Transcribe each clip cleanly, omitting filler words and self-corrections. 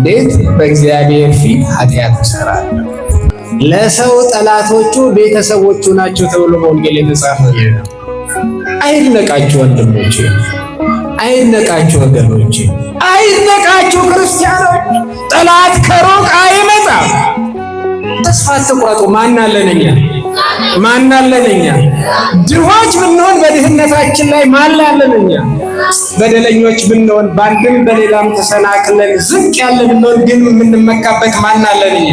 እንዴት በእግዚአብሔር ፊት ኃጢአት እሰራለሁ? ለሰው ጠላቶቹ ቤተሰቦቹ ናቸው ተብሎ በወንጌል የተጻፈው ይሄ ነው። አይነቃችሁ ወንድሞቼ፣ አይነቃችሁ ወገኖቼ፣ አይነቃችሁ ክርስቲያኖች። ጠላት ከሩቅ አይመጣም። ተስፋ አትቁረጡ። ማን አለንኛ? ማን አለንኛ? ድሆች ብንሆን በድህነታችን ላይ ማን አለንኛ? በደለኞች ብንሆን በአንድም በሌላም ተሰናክለን ዝቅ ያለ ብንሆን ግን የምንመካበት ማን አለንኛ?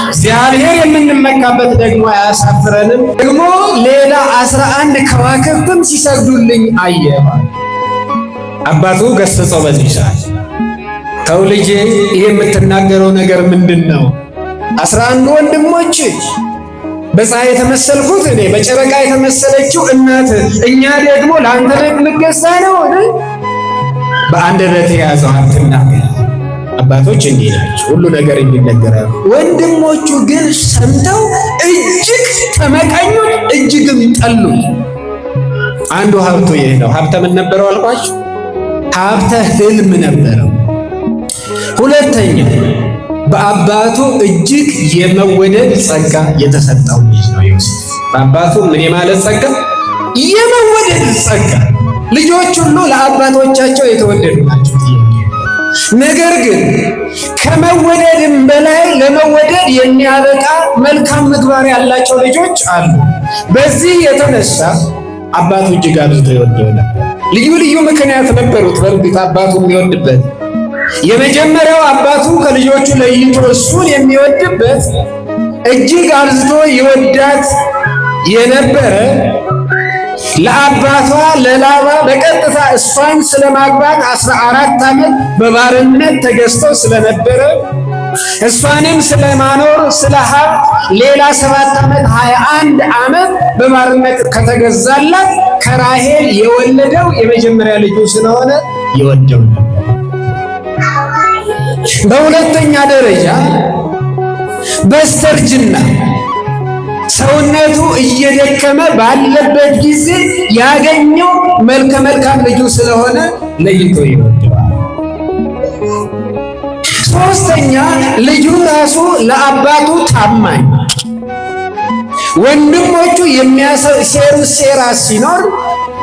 እግዚአብሔር የምንመካበት ደግሞ አያሳፍረንም። ደግሞ ሌላ 11 ከዋክብትም ሲሰግዱልኝ አየሁ። አባቱ ገሰጸው በዚህ ሰዓት፣ ተው ልጄ፣ ይሄ የምትናገረው ነገር ምንድን ነው? 11 ወንድሞች በፀሐይ የተመሰልኩት እኔ፣ በጨረቃ የተመሰለችው እናት፣ እኛ ደግሞ ለአንተ ልንገዛ ነው? በአንደበት የያዘው አትናገር። አባቶች እንዲህ ናቸው፣ ሁሉ ነገር የሚነገራሉ። ወንድሞቹ ግን ሰምተው እጅግ ተመቀኙት፣ እጅግም ጠሉት። አንዱ ሀብቱ ይህ ነው። ሀብተ ምን ነበረው አልኳችሁ? ሀብተ ሕልም ነበረው። ሁለተኛው በአባቱ እጅግ የመወደድ ጸጋ የተሰጠው ልጅ ነው ዮሴፍ። በአባቱ ምን የማለት ጸጋ? የመወደድ ጸጋ። ልጆች ሁሉ ለአባቶቻቸው የተወደዱ ናቸው። ነገር ግን ከመወደድም በላይ ለመወደድ የሚያበቃ መልካም ምግባር ያላቸው ልጆች አሉ። በዚህ የተነሳ አባቱ እጅግ አብዝቶ ይወደው ነበር። ልዩ ልዩ ምክንያት ነበሩት በእርግጥ አባቱ የሚወድበት። የመጀመሪያው አባቱ ከልጆቹ ለይቶ እሱን የሚወድበት እጅግ አብዝቶ ይወዳት የነበረ ለአባቷ ለላባ በቀጥታ እሷን ስለማግባት 14 ዓመት በባርነት ተገዝተው ስለነበረ እሷንም ስለማኖር ስለ ሀብት ሌላ 7 ዓመት 21 ዓመት በባርነት ከተገዛላት ከራሔል የወለደው የመጀመሪያ ልጁ ስለሆነ ይወደው ነበር። በሁለተኛ ደረጃ በስተርጅና ሰውነቱ እየደከመ ባለበት ጊዜ ያገኘው መልከ መልካም ልጁ ስለሆነ ለይቶ ይወደዋል። ሶስተኛ ልጁ ራሱ ለአባቱ ታማኝ፣ ወንድሞቹ የሚያሴሩት ሴራ ሲኖር፣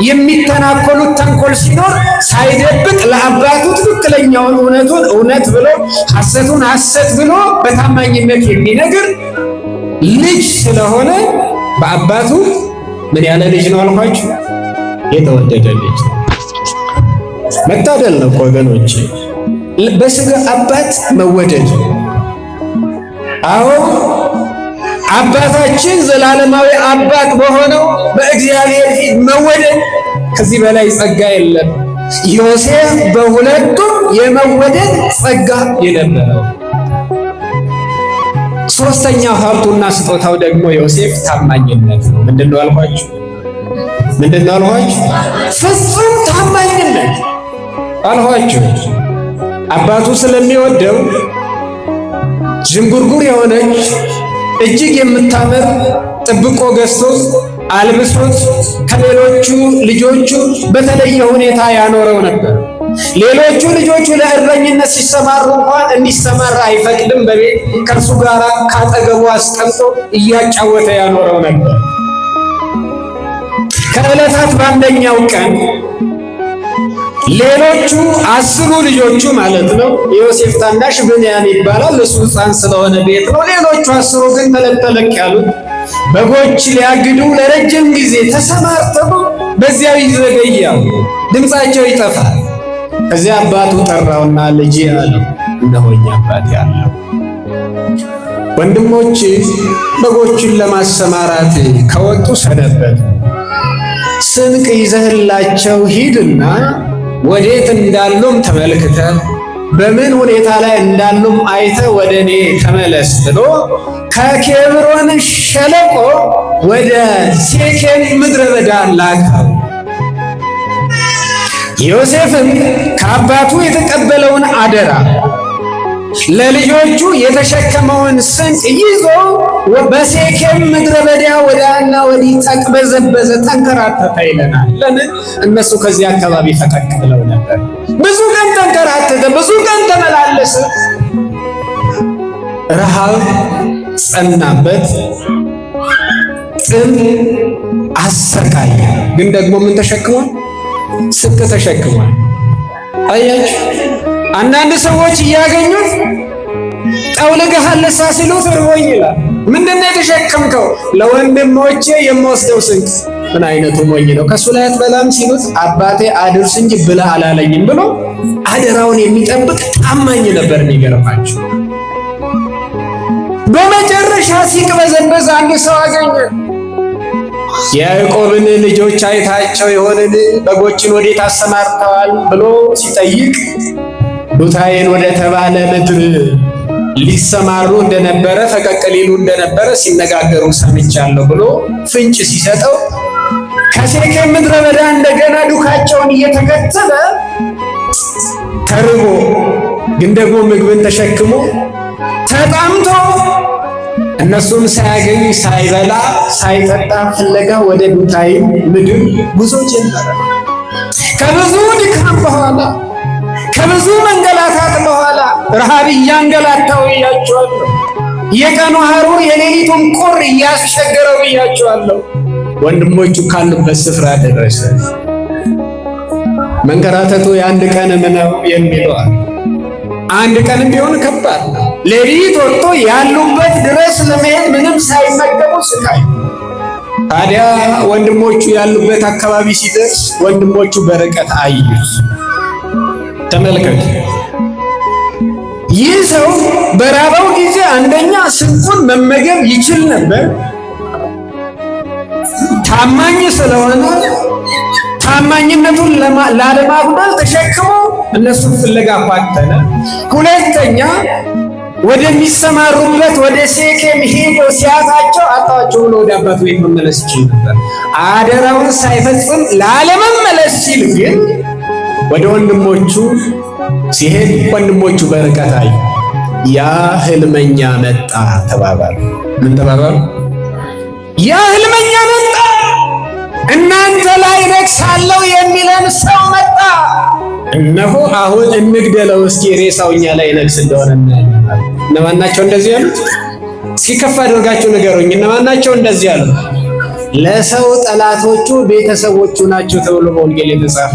የሚተናኮሉት ተንኮል ሲኖር ሳይደብቅ ለአባቱ ትክክለኛውን እውነቱን እውነት ብሎ ሐሰቱን ሐሰት ብሎ በታማኝነት የሚነግር ልጅ ስለሆነ በአባቱ ምን ያለ ልጅ ነው አልኳችሁ? የተወደደ ልጅ። መታደል ነው ወገኖቼ በስጋ አባት መወደድ። አዎ አባታችን ዘላለማዊ አባት በሆነው በእግዚአብሔር ፊት መወደድ ከዚህ በላይ ጸጋ የለም። ዮሴፍ በሁለቱም የመወደድ ጸጋ የነበረው። ሶስተኛው ሀብቱና ስጦታው ደግሞ ዮሴፍ ታማኝነት ነው። ምንድነው አልኳችሁ? ምንድነው አልኳችሁ? ፍጹም ታማኝነት አልኳችሁ። አባቱ ስለሚወደው ዥንጉርጉር የሆነች እጅግ የምታምር ጥብቆ ገዝቶ አልብሶት ከሌሎቹ ልጆቹ በተለየ ሁኔታ ያኖረው ነበር። ሌሎቹ ልጆቹ ለእረኝነት ሲሰማሩ እንኳን እንዲሰማራ አይፈቅድም። በቤት ከእርሱ ጋር ካጠገቡ አስቀምጦ እያጫወተ ያኖረው ነበር። ከዕለታት በአንደኛው ቀን ሌሎቹ 10 ልጆቹ ማለት ነው፣ የዮሴፍ ታናሽ ብንያም ይባላል፣ እሱ ሕፃን ስለሆነ ቤት ነው። ሌሎቹ 10 ግን ተለቅ ያሉት በጎች ሊያግዱ ለረጅም ጊዜ ተሰማርተው በዚያው ይዘገያሉ፣ ድምፃቸው ይጠፋል። ከዚያ አባቱ ጠራውና ልጄ አለው፣ እነሆኝ አባቴ አለው። ወንድሞች በጎቹን ለማሰማራት ከወጡ ሰነበቱ። ስንቅ ይዘህላቸው ሂድና ወዴት እንዳሉም ተመልክተ በምን ሁኔታ ላይ እንዳሉም አይተ ወደ እኔ ተመለስ ብሎ ከኬብሮን ሸለቆ ወደ ሴኬም ምድረ በዳ ላከው። ዮሴፍም ከአባቱ የተቀበለውን አደራ ለልጆቹ የተሸከመውን ስንቅ ይዞ በሴኬም ምድረ በዳ ወዲያና ወዲህ ተቅበዘበዘ፣ ተንከራተተ ይለናል። ለምን? እነሱ ከዚህ አካባቢ ፈቀቅ ብለው ነበር። ብዙ ቀን ተንከራተተ፣ ብዙ ቀን ተመላለሰ። ረሃብ ጸናበት፣ ጥም አሰቃየ። ግን ደግሞ ምን ተሸክሟል? ስንቅ ተሸክሟል። አያችሁ፣ አንዳንድ ሰዎች እያገኙት ጠውልገሃል ለሳ ሲሉት እርቦኝ ይላል። ምንድነው የተሸከምከው? ለወንድሞቼ የምወስደው ስንቅ። ምን አይነቱ ሞኝ ነው! ከሱ ላይ አትበላም ሲሉት አባቴ አድርስ እንጂ ብላ አላለኝም ብሎ አደራውን የሚጠብቅ ታማኝ ነበር። የሚገርማችሁ በመጨረሻ ሲቅበዘበዝ አንድ ሰው አገኘ። የያዕቆብን ልጆች አይታቸው የሆንን በጎችን ወዴት አሰማርተዋል ብሎ ሲጠይቅ ዱታዬን ወደ ተባለ ምድር ሊሰማሩ እንደነበረ ፈቀቅ ሊሉ እንደነበረ ሲነጋገሩ ሰምቻለሁ ብሎ ፍንጭ ሲሰጠው ከሴኬም ምድረ በዳ እንደገና ዱካቸውን እየተከተለ ተርቦ ግን ደግሞ ምግብን ተሸክሞ ተጣምቶ እነሱም ሳያገኝ ሳይበላ ሳይጠጣ ፍለጋ ወደ ዱታይም ምድር ጉዞ ጀመረ። ከብዙ ድካም በኋላ ከብዙ መንገላታት በኋላ ረሃብ እያንገላታው ብያቸዋለሁ። የቀኑ ሐሩር የሌሊቱን ቁር እያስቸገረው ብያቸዋለሁ። ወንድሞቹ ካሉበት ስፍራ ደረሰ። መንከራተቱ የአንድ ቀንም ነው የሚለዋል። አንድ ቀንም ቢሆን ከባድ ነው። ሌሊት ወጥቶ ያሉበት ድረስ ለመሄድ ምንም ሳይመገቡ ስቃይ። ታዲያ ወንድሞቹ ያሉበት አካባቢ ሲደርስ ወንድሞቹ በርቀት አዩት። ተመልከቱ። ይህ ሰው በራበው ጊዜ አንደኛ ስንቁን መመገብ ይችል ነበር። ታማኝ ስለሆነ ታማኝነቱን ላለማጉደል ተሸክሞ እነሱን ፍለጋ ኳተነ። ሁለተኛ ወደሚሰማሩበት ወደ ሴኬም ሄዶ ሲያጣቸው አጣቸው ብሎ ወደ አባቱ ቤት መመለስ ይችል ነበር። አደራውን ሳይፈጽም ላለመመለስ ሲል ግን ወደ ወንድሞቹ ሲሄድ ወንድሞቹ በርቀት አዩ። ያ ሕልመኛ መጣ ተባባሉ። ምን ተባባሉ? ያ ሕልመኛ መጣ፣ እናንተ ላይ ነግሣለሁ የሚለን ሰው መጣ። እነሆ አሁን እንግደለው፣ እስኪ ሬሳው እኛ ላይ ነግስ እንደሆነ እናያለን። እነማን ናቸው እንደዚህ ያሉት? እስኪ ከፍ አድርጋችሁ ንገሩኝ። እነማን ናቸው እንደዚህ ያሉት? ለሰው ጠላቶቹ ቤተሰቦቹ ናቸው ተብሎ በወንጌል የተጻፈ።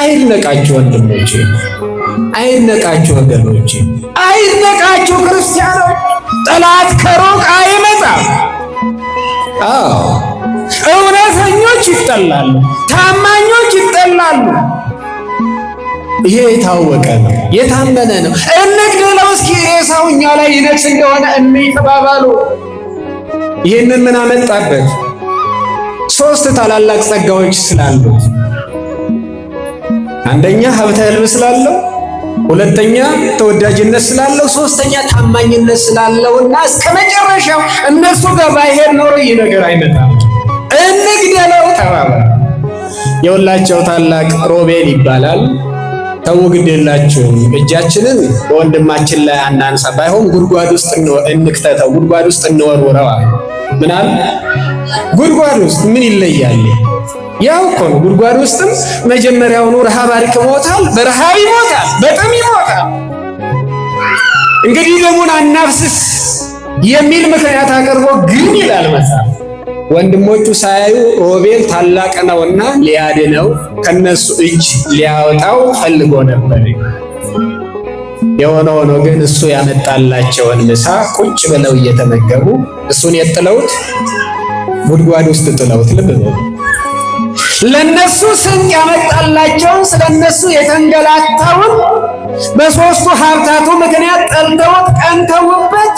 አይድነቃችሁ ወንድሞቼ፣ አይድነቃችሁ ወገኖቼ፣ አይድነቃችሁ ክርስቲያኖች። ጠላት ከሩቅ አይመጣም። አዎ እውነተኞች ይጠላሉ፣ ታማኞች ይጠላሉ። ይሄ የታወቀ ነው፣ የታመነ ነው። እንግደለው እስኪ ሬሳው እኛ ላይ ይነግስ እንደሆነ ተባባሉ። ይህንን ምን አመጣበት? ሶስት ታላላቅ ጸጋዎች ስላሉት፣ አንደኛ ሀብተ ሕልም ስላለው፣ ሁለተኛ ተወዳጅነት ስላለው፣ ሶስተኛ ታማኝነት ስላለውና እስከ መጨረሻው እነሱ ጋር ባይሄድ ኖሮ ይህ ነገር አይመጣም። እንግደለው ተባባሉ። የሁላቸው ታላቅ ሮቤል ይባላል። ተው ግድ የላችሁም፣ እጃችንን በወንድማችን ላይ አናንሳ፣ ባይሆን ጉድጓድ ውስጥ እንክተተው፣ ጉድጓድ ውስጥ እንወርውረው። ምናል ጉድጓድ ውስጥ ምን ይለያል? ያው እኮ ነው። ጉድጓድ ውስጥም መጀመሪያውኑ ረሃብ አድቅሞታል፣ በረሃብ ይሞታል፣ በጥም ይሞታል። እንግዲህ ደሙን አናፍስስ የሚል ምክንያት አቅርቦ ግን ይላል መጽሐፍ ወንድሞቹ ሳያዩ ሮቤል ታላቅ ነውና ሊያድነው ከነሱ እጅ ሊያወጣው ፈልጎ ነበር። የሆነ ሆኖ ግን እሱ ያመጣላቸውን ምሳ ቁጭ ብለው እየተመገቡ እሱን የጥለውት ጉድጓድ ውስጥ ጥለውት፣ ልብ በሉ። ለነሱ ስንቅ ያመጣላቸውን ስለነሱ የተንገላታውን በሶስቱ ሀብታቱ ምክንያት ጠልተውት ቀንተውበት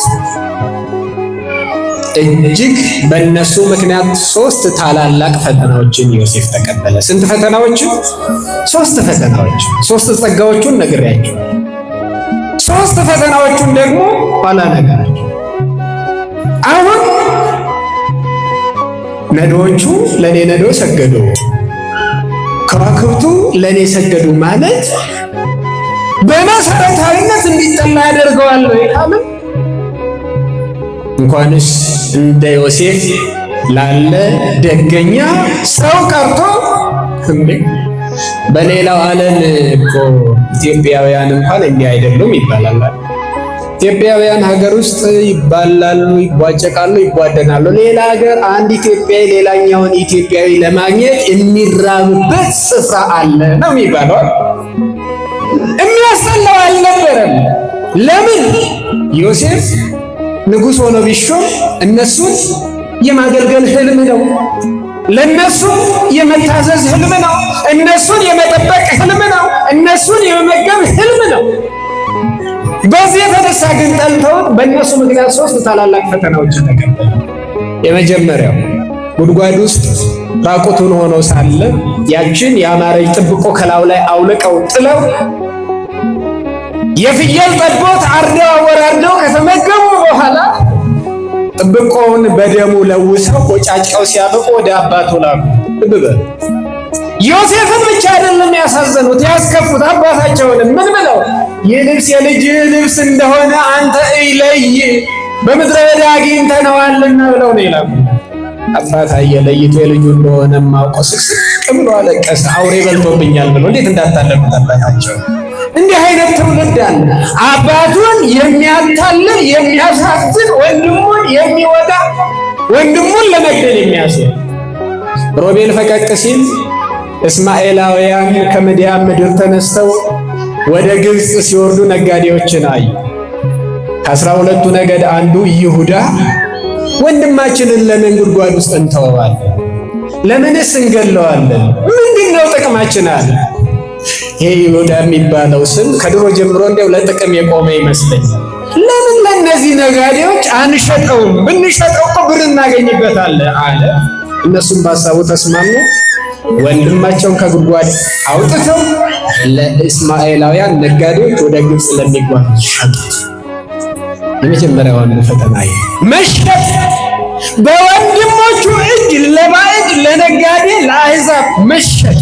እጅግ በእነሱ ምክንያት ሶስት ታላላቅ ፈተናዎችን ዮሴፍ ተቀበለ። ስንት ፈተናዎች? ሶስት ፈተናዎች። ሶስት ጸጋዎቹን ነግሬያቸው፣ ሶስት ፈተናዎቹን ደግሞ ኋላ ነገራቸው። አሁን ነዶዎቹ ለኔ ነዶ ሰገዱ፣ ከዋክብቱ ለኔ ሰገዱ ማለት በመሰረታዊነት እንዲጠላ ያደርገዋል ካልን እንኳንስ እንደ ዮሴፍ ላለ ደገኛ ሰው ቀርቶ በሌላው ዓለም እኮ ኢትዮጵያውያን እንኳን እንዲህ አይደሉም ይባላል። ኢትዮጵያውያን ሀገር ውስጥ ይባላሉ፣ ይቧጨቃሉ፣ ይቧደናሉ። ሌላ ሀገር አንድ ኢትዮጵያዊ ሌላኛውን ኢትዮጵያዊ ለማግኘት የሚራብበት ስፍራ አለ ነው የሚባለው። የሚያስጠላው አልነበረም። ለምን? ዮሴፍ ንጉሥ ሆኖ ቢሾም እነሱን የማገልገል ህልም ነው። ለነሱ የመታዘዝ ህልም ነው። እነሱን የመጠበቅ ህልም ነው። እነሱን የመመገብ ህልም ነው። በዚህ የተነሳ ግን ጠልተውት በእነሱ ምክንያት 3 ታላላቅ ፈተናዎችን ተቀበለ። የመጀመሪያው ጉድጓድ ውስጥ ራቁቱን ሆኖ ሳለ ያችን ያማረች ጥብቆ ከላዩ ላይ አውልቀው ጥለው የፍየል ጠቦት አርደው አወራርደው ከተመገቡ በኋላ ጥብቆውን በደሙ ለውሰው ቆጫጭቀው ሲያበቁ ወደ አባቱ ላኩ። ዮሴፍን ብቻ አይደለም ያሳዘኑት፣ ያስከፉት አባታቸውን ምን ብለው? ይህ ልብስ የልጅህ ልብስ እንደሆነ አንተ እለይ፣ በምድረ በዳ አግኝተነዋልና ብለው ነው ይላሉ። አባታዬ ለይቶ የልጁ እንደሆነ ማውቀው ስቅስቅ ብሎ አለቀሰ። አውሬ በልቶብኛል ብሎ እንዴት እንዳታለሉት አባታቸው። እንዲህ አይነት ትውልድ አለ። አባቱን የሚያታልል የሚያሳዝን፣ ወንድሙን የሚወጋ ወንድሙን ለመግደል የሚያስብ። ሮቤል ፈቀቅ ሲል እስማኤላውያን ከምድያም ምድር ተነስተው ወደ ግብፅ ሲወርዱ ነጋዴዎችን አዩ። ከ12ቱ ነገድ አንዱ ይሁዳ ወንድማችንን ለምን ጉድጓድ ውስጥ እንተወዋለን? ለምንስ እንገለዋለን? ምንድነው ጥቅማችን አለ። ይሄ ይሁዳ የሚባለው ስም ከድሮ ጀምሮ እንደው ለጥቅም የቆመ ይመስለኛል። ለምን ለእነዚህ ነጋዴዎች አንሸጠውም? ብንሸጠው እኮ ብር እናገኝበታለን አለ። እነሱም በሀሳቡ ተስማሙ። ወንድማቸውን ከጉድጓድ አውጥተው ለእስማኤላውያን ነጋዴዎች ወደ ግብፅ ለሚጓዙ ሸጡት። የመጀመሪያው ፈተና መሸጥ፣ በወንድሞቹ እጅ ለባዕድ ለነጋዴ ለአሕዛብ መሸጥ።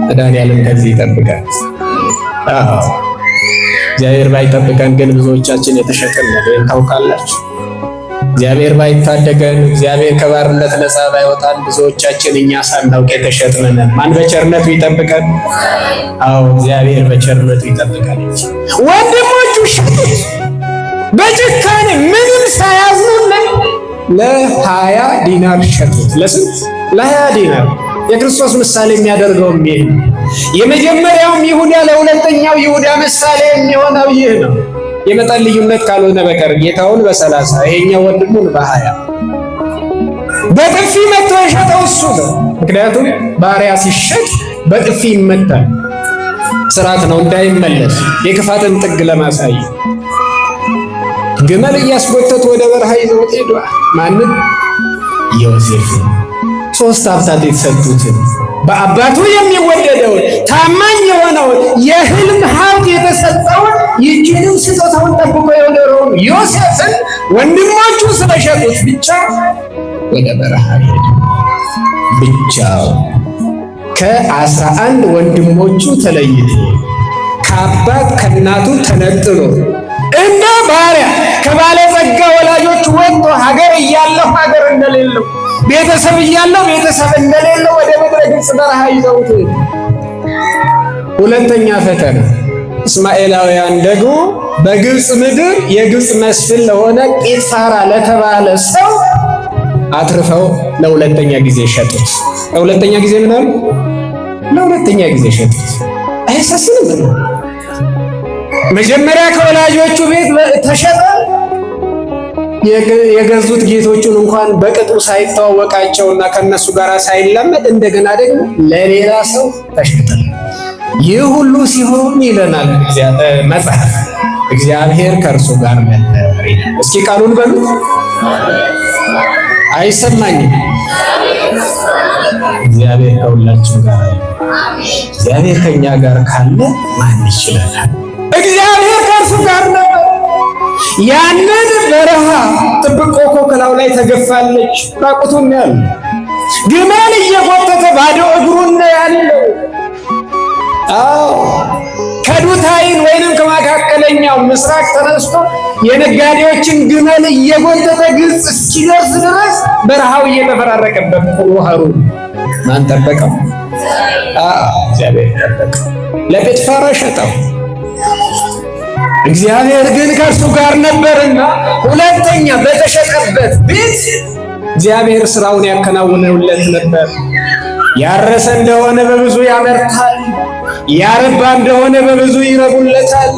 መድኃኒዓለም ከዚህ ይጠብቃል። እግዚአብሔር ባይጠብቀን ግን ብዙዎቻችን የተሸጥን ነው። ታውቃላችሁ። እግዚአብሔር ባይታደገን፣ እግዚአብሔር ከባርነት ነፃ ባይወጣን ብዙዎቻችን እኛ ሳናውቅ የተሸጥን ነን። ማን በቸርነቱ ይጠብቀን? አዎ እግዚአብሔር በቸርነቱ ይጠብቀን። ወንድሞቹ ሸጡት በጭካኔ ምንም ሳያዝኑለት ለ20 ዲናር ሸጡት። ለስንት? ለ20 ዲናር። የክርስቶስ ምሳሌ የሚያደርገው ይህ ነው። የመጀመሪያውም ይሁዳ ለሁለተኛው ይሁዳ ምሳሌ የሚሆነው ይህ ነው። የመጠን ልዩነት ካልሆነ በቀር ጌታውን በ30 ይሄኛው ወንድሙን በ20 በጥፊ መቶ የሸጠው እሱ ነው። ምክንያቱም ባሪያ ሲሸጥ በጥፊ ይመታል። ስርዓት ነው እንዳይመለስ፣ የክፋትን ጥግ ለማሳየት። ግመል እያስጎተቱ ወደ በረሃ ይዘውት ሄዷል። ማንም? ዮሴፍ 3 ሀብታት የተሰጡትን በአባቱ የሚወደደውን ታማኝ የሆነውን የሕልም ሀብት የተሰጠውን ይህችንም ስጦታውን ጠብቆ የኖረውን ዮሴፍን ወንድሞቹ ስለሸጡት ብቻ ወደ በረሃ ሄደ። ብቻው ከ11 ወንድሞቹ ተለይቶ ከአባት ከእናቱ ተነጥሎ እንደ ባሪያ ከባለጸጋ ወላጆች ወጥቶ ሀገር እያለው ሀገር እንደሌለው፣ ቤተሰብ እያለው ቤተሰብ እንደሌለው ወደ ምድረ ግብፅ በረሃ ይዘውት። ሁለተኛ ፈተና እስማኤላውያን ደግሞ በግብፅ ምድር የግብፅ መስፍን ለሆነ ጲጥፋራ ለተባለ ሰው አትርፈው ለሁለተኛ ጊዜ ሸጡት። ለሁለተኛ ጊዜ ምን አሉ? ለሁለተኛ ጊዜ ሸጡት። አይሳስንም? መጀመሪያ ከወላጆቹ ቤት ተሸጠ። የገዙት ጌቶቹን እንኳን በቅጡ ሳይተዋወቃቸውና ከነሱ ጋር ሳይላመድ እንደገና ደግሞ ለሌላ ሰው ተሸጠ። ይህ ሁሉ ሲሆን ይለናል መጽሐፍ፣ እግዚአብሔር ከእርሱ ጋር ነበር። እስኪ ቃሉን በሉት። አይሰማኝም? እግዚአብሔር ከሁላችን ጋር ነው። እግዚአብሔር ከኛ ጋር ካለ ማን ይችላል? እግዚአብሔር ከእርሱ ጋር ነበር። ያንን በረሃ ጥብቆ ከላዩ ላይ ተገፋለች። ራቁቱን ነው ያለው። ግመል እየጎተተ ባዶ እግሩን ነው ያለው። ከዱታይን ወይንም ከመካከለኛው ምስራቅ ተነስቶ የነጋዴዎችን ግመል እየጎተተ ግብፅ እስኪደርስ ድረስ በረሃው እየተፈራረቀበት ውሃሩ ማን ጠበቀው? እግዚአብሔር ጠበቀው። ለጲጥፋራ ሸጠው። እግዚአብሔር ግን ከእርሱ ጋር ነበርና ሁለተኛ በተሸጠበት ቤት እግዚአብሔር ስራውን ያከናውነውለት ነበር። ያረሰ እንደሆነ በብዙ ያመርታል፣ ያረባ እንደሆነ በብዙ ይረቡለታል።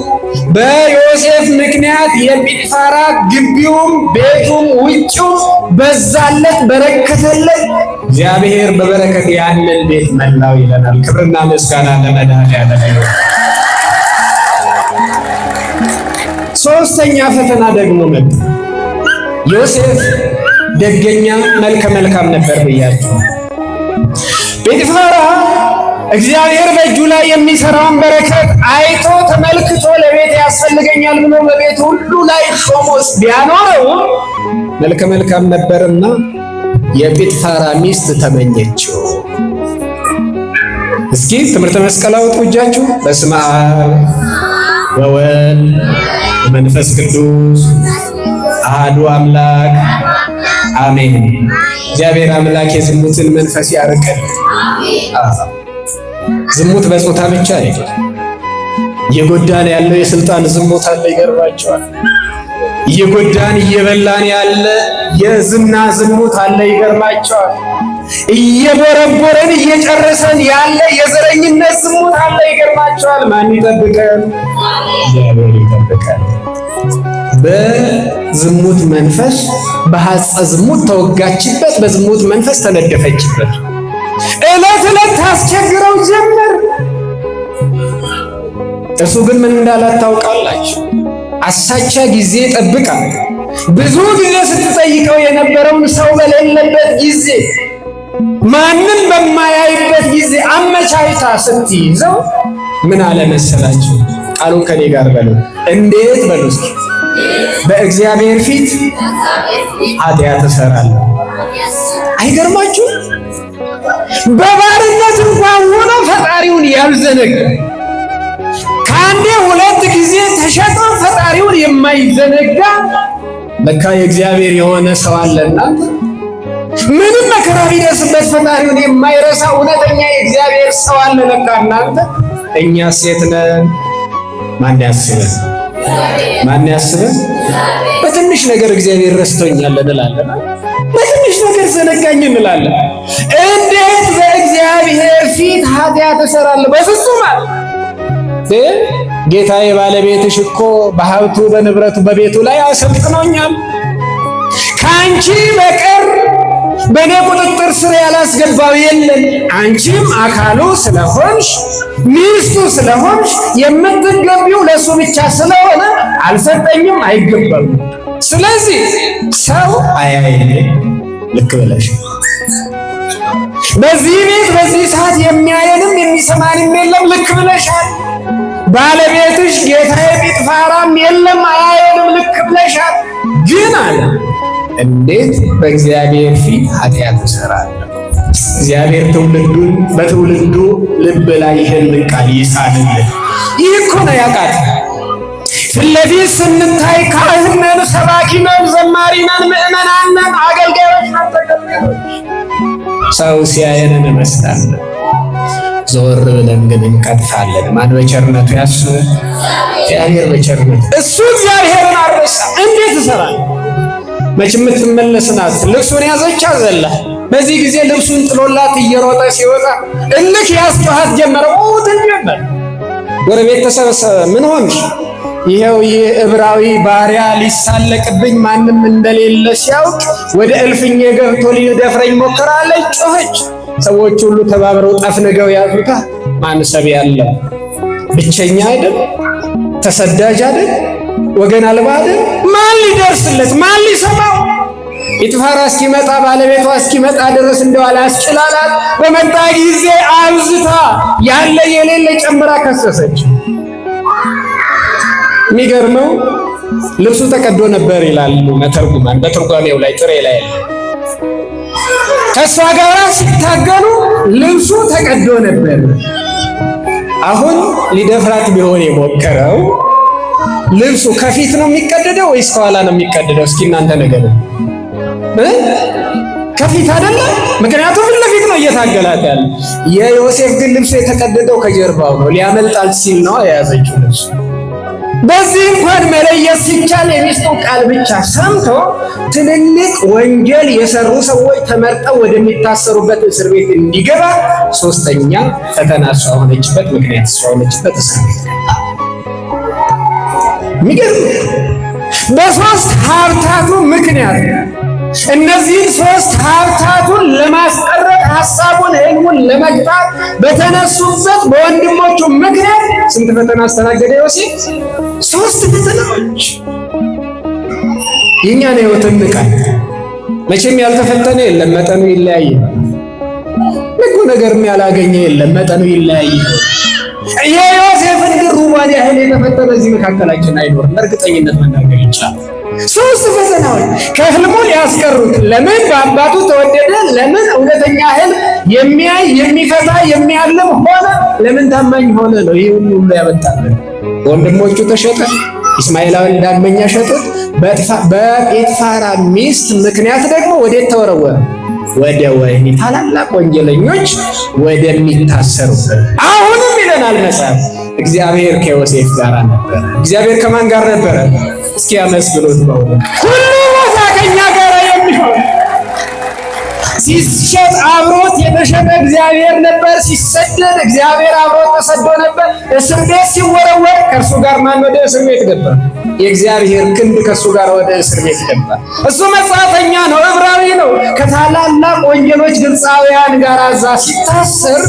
በዮሴፍ ምክንያት የጲጥፋራ ግቢውም ቤቱም ውጭው በዛለት፣ በረከተለት። እግዚአብሔር በበረከት ያንን ቤት መላው ይለናል። ክብርና ምስጋና ለመድኃኔዓለም ይሁን። ሶስተኛ ፈተና ደግሞ መጣ። ዮሴፍ ደገኛ መልከ መልካም ነበር ብያችሁ። ጲጥፋራ እግዚአብሔር በእጁ ላይ የሚሰራውን በረከት አይቶ ተመልክቶ ለቤት ያስፈልገኛል ብሎ በቤት ሁሉ ላይ ሾሞስ ቢያኖረው መልከ መልካም ነበርና የጲጥፋራ ሚስት ተመኘችው። እስኪ ትምህርተ መስቀል አውጡ እጃችሁ። በስመ አብ ወወልድ ወመንፈስ ቅዱስ አሐዱ አምላክ አሜን። እግዚአብሔር አምላክ የዝሙትን መንፈስ ያርቀን። ዝሙት በጾታ ብቻ አይደለም። እየጎዳን ያለው የስልጣን ዝሙት አለ። ይገርባቸዋል። እየጎዳን እየበላን ያለ የዝና ዝሙት አለ። ይገርማቸዋል። እየበረበረን እየጨረሰን ያለ የዘረኝነት ዝሙት አለ። ይገርማቸዋል። ማን ይጠብቀን? እግዚአብሔር ይጠብቀን። በዝሙት መንፈስ በሐጸ ዝሙት ተወጋችበት፣ በዝሙት መንፈስ ተነደፈችበት። ዕለት ዕለት ታስቸግረው ጀመር። እሱ ግን ምን እንዳላት ታውቃላችሁ? አሳቻ ጊዜ ጠብቃ ብዙ ጊዜ ስትጠይቀው የነበረውን ሰው በሌለበት ጊዜ፣ ማንም በማያይበት ጊዜ አመቻይታ ስትይዘው ምን አለ መሰላችሁ? ቃሉን ከኔ ጋር በሉ። እንዴት በሉ እስኪ። በእግዚአብሔር ፊት ኃጢአት እሰራለሁ። አይገርማችሁ? በባርነት እንኳን ሆኖ ፈጣሪውን ያልዘነጋ፣ ከአንዴ ሁለት ጊዜ ተሸጦ ፈጣሪውን የማይዘነጋ ለካ የእግዚአብሔር የሆነ ሰው አለና ምንም መከራ ቢደርስበት ፈጣሪውን የማይረሳ እውነተኛ የእግዚአብሔር ሰው አለ ለካ እናንተ። እኛ ሴት ነን። ማን ያስበን? ማን ያስበን? በትንሽ ነገር እግዚአብሔር ረስቶኛል እንላለን። በትንሽ ነገር ዘነጋኝ እንላለን። እንዴት በእግዚአብሔር ፊት ኃጢአት እሰራለሁ? በፍጹም አለ። ጌታዬ ባለቤትሽ እኮ በሀብቱ በንብረቱ በቤቱ ላይ አሰልጥኖኛል። ከአንቺ በቀር በእኔ ቁጥጥር ስር ያላስገባው የለም። አንቺም አካሉ ስለሆንሽ ሚስቱ ስለሆንሽ የምትገቢው ለሱ ብቻ ስለሆነ አልሰጠኝም፣ አይገባም። ስለዚህ ሰው አያይኝ። ልክ ብለሽ በዚህ ቤት በዚህ ሰዓት የሚያየንም የሚሰማንም የለም። ልክ ብለሻል። ባለቤትሽ ጌታዬ ጲጥፋራም የለም፣ አያየንም። ልክ ብለሻል። ግን አለ እንዴት በእግዚአብሔር ፊት ኃጢአት እሰራለሁ? እግዚአብሔር ትውልዱን በትውልዱ ልብ ላይ ይህን ቃል ይሳልልን። ይህ እኮ ነው ያቃት። ፊት ለፊት ስንታይ ካህን ነን፣ ሰባኪ ነን፣ ዘማሪ ነን፣ ምዕመናን ነን፣ አገልጋዮች ነን። ሰው ሲያየን እንመስላለን፣ ዞር ብለን ግን እንቀጥፋለን። ማን በቸርነቱ ያስበን? እግዚአብሔር በቸርነቱ። እሱ እግዚአብሔርን አረሳ። እንዴት እሰራለሁ? መች የምትመለስ ናት። ልብሱን ያዘች አዘላ። በዚህ ጊዜ ልብሱን ጥሎላት እየሮጠ ሲወጣ እልክ ያስጨዋት ጀመረ። ጀመር። ጎረቤት ተሰበሰበ። ምን ሆንሽ? ይኸው ይህ ዕብራዊ ባሪያ ሊሳለቅብኝ ማንም እንደሌለ ሲያውቅ ወደ እልፍኜ ገብቶ ሊደፍረኝ ሞከራለች። ጮኸች። ሰዎች ሁሉ ተባብረው ጠፍንገው ያዙታ። ማን ሰብ ያለ ብቸኛ አይደል? ተሰዳጅ አይደል? ወገን አልባ አይደል? ማን ሊደርስለት? ማን ሊሰማው? ጲጥፋራ እስኪመጣ ባለቤቷ እስኪመጣ ድረስ እንደው አላስችላላት። በመጣ ጊዜ አብዝታ ያለ የሌለ ጨምራ ከሰሰች። የሚገርመው ልብሱ ተቀዶ ነበር ይላሉ መተርጉማን በትርጓሜው ላይ ጥሬ ላይ ከሷ ጋር ሲታገሉ ልብሱ ተቀዶ ነበር። አሁን ሊደፍራት ቢሆን የሞከረው ልብሱ ከፊት ነው የሚቀደደው ወይስ ከኋላ ነው የሚቀደደው? እስኪ እናንተ ነገር ከፊት አይደለ? ምክንያቱም ፊት ለፊት ነው እየታገላት ያለ። የዮሴፍ ግን ልብሱ የተቀደደው ከጀርባው ነው። ሊያመልጣት ሲል ነው የያዘችው ልብሱ። በዚህ እንኳን መለየት ሲቻል የሚስቱን ቃል ብቻ ሰምቶ ትልልቅ ወንጀል የሰሩ ሰዎች ተመርጠው ወደሚታሰሩበት እስር ቤት እንዲገባ ሶስተኛ ፈተና እሷ ሆነችበት፣ ምክንያት እሷ ሆነችበት እስር ቤት ገባ። የሚገርም በሶስት ሀብታቱ ምክንያት እነዚህን ሶስት ሀብታቱን ለማስቀረት ሐሳቡን ህልሙን ለመግታት በተነሱበት በወንድሞቹ ምክንያት ስንት ፈተና አስተናገደ ዮሴፍ? ሶስት ፈተናዎች። የእኛን ህይወትን ንቃል። መቼም ያልተፈተነ የለም፣ መጠኑ ይለያይ። በጎ ነገርም ያላገኘ የለም፣ መጠኑ ይለያይ። የዮሴፍን ግን ሩባን ያህል የተፈተነ እዚህ መካከላችን አይኖርም፣ በእርግጠኝነት መናገር ይቻላል። ሶስት ፈተናዎች ከህልሙ ሊያስቀሩት። ለምን በአባቱ ተወደደ? ለምን እውነተኛ ህልም የሚያይ የሚፈታ የሚያልም ሆነ? ለምን ታማኝ ሆነ ነው ይህ ሁሉ ያመጣልን። ወንድሞቹ ተሸጠ፣ እስማኤላውያን ዳግመኛ ሸጡት። በጲጥፋራ ሚስት ምክንያት ደግሞ ወዴት ተወረወረ? ወደ ወህኒ፣ ታላላቅ ወንጀለኞች ወደሚታሰሩበት። አሁንም ይለናል መጽሐፍ እግዚአብሔር ከዮሴፍ ጋር ነበረ። እግዚአብሔር ከማን ጋር ነበረ? እስኪ አመስግኑት። በእውነት ሁሉ ቦታ ከኛ ጋር የሚሆን ሲሸጥ አብሮት የተሸጠ እግዚአብሔር ነበር። ሲሰደድ እግዚአብሔር አብሮት ተሰዶ ነበር። እስር ቤት ሲወረወር ከእርሱ ጋር ማን ወደ እስር ቤት ገባ? የእግዚአብሔር ክንድ ከእሱ ጋር ወደ እስር ቤት ገባ። እሱ መጻተኛ ነው፣ ዕብራዊ ነው። ከታላላቅ ወንጀሎች ግብፃውያን ጋር እዛ ሲታሰር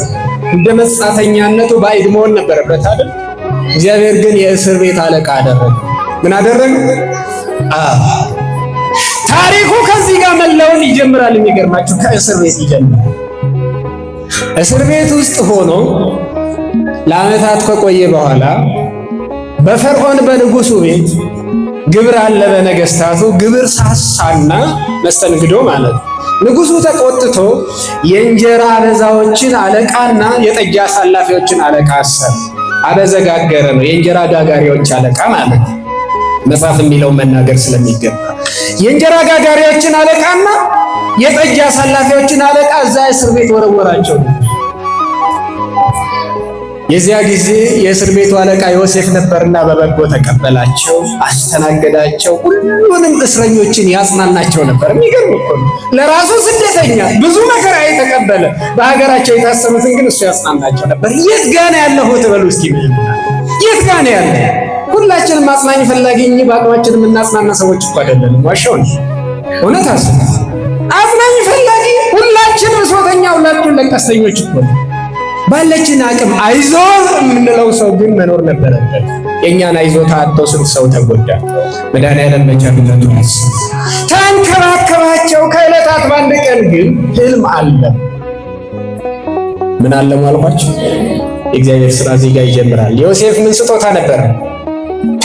እንደ መጻተኛነቱ ባዕድ መሆን ነበረበት አይደል? እግዚአብሔር ግን የእስር ቤት አለቃ አደረገ። ምን አደረገ? ታሪኩ ከዚህ ጋር መለውን ይጀምራል። የሚገርማችሁ ከእስር ቤት ይጀምራል። እስር ቤት ውስጥ ሆኖ ለዓመታት ከቆየ በኋላ በፈርዖን በንጉሱ ቤት ግብር አለ። በነገስታቱ ግብር ሳሳና መስተንግዶ ማለት ነው። ንጉሱ ተቆጥቶ የእንጀራ አበዛዎችን አለቃና የጠጅ አሳላፊዎችን አለቃ አሰረ። አበዘጋገረ ነው፣ የእንጀራ ጋጋሪዎች አለቃ ማለት ነው። መጽሐፍ የሚለው መናገር ስለሚገባ የእንጀራ ጋጋሪዎችን አለቃና የጠጅ አሳላፊዎችን አለቃ እዛ እስር ቤት ወረወራቸው። የዚያ ጊዜ የእስር ቤቱ አለቃ ዮሴፍ ነበርና በበጎ ተቀበላቸው፣ አስተናገዳቸው። ሁሉንም እስረኞችን ያጽናናቸው ነበር። የሚገርም እኮ ነው። ለራሱ ስደተኛ ብዙ መከራ የተቀበለ በሀገራቸው የታሰሩትን ግን እሱ ያጽናናቸው ነበር። የት ጋር ነው ያለሁት በሉ እስኪ። የት ጋር ነው ያለ? ሁላችንም አጽናኝ ፈላጊ እንጂ በአቅማችን የምናጽናና ሰዎች እኮ አይደለንም። ዋሻው ነው እውነት። አጽናኝ ፈላጊ ሁላችን፣ ብሶተኛ ሁላችን ለቀስተኞች እኮ ነው። ባለችን አቅም አይዞ የምንለው ሰው ግን መኖር ነበረበት። የእኛን አይዞታ አጥቶ ስንት ሰው ተጎዳ። መድኃኒዓለም በቸርነቱ ተንከባከባቸው። ከዕለታት በአንድ ቀን ግን ህልም አለ። ምን አለሙ አልኳቸው? የእግዚአብሔር ስራ እዚህ ጋር ይጀምራል። ዮሴፍ ምን ስጦታ ነበረ?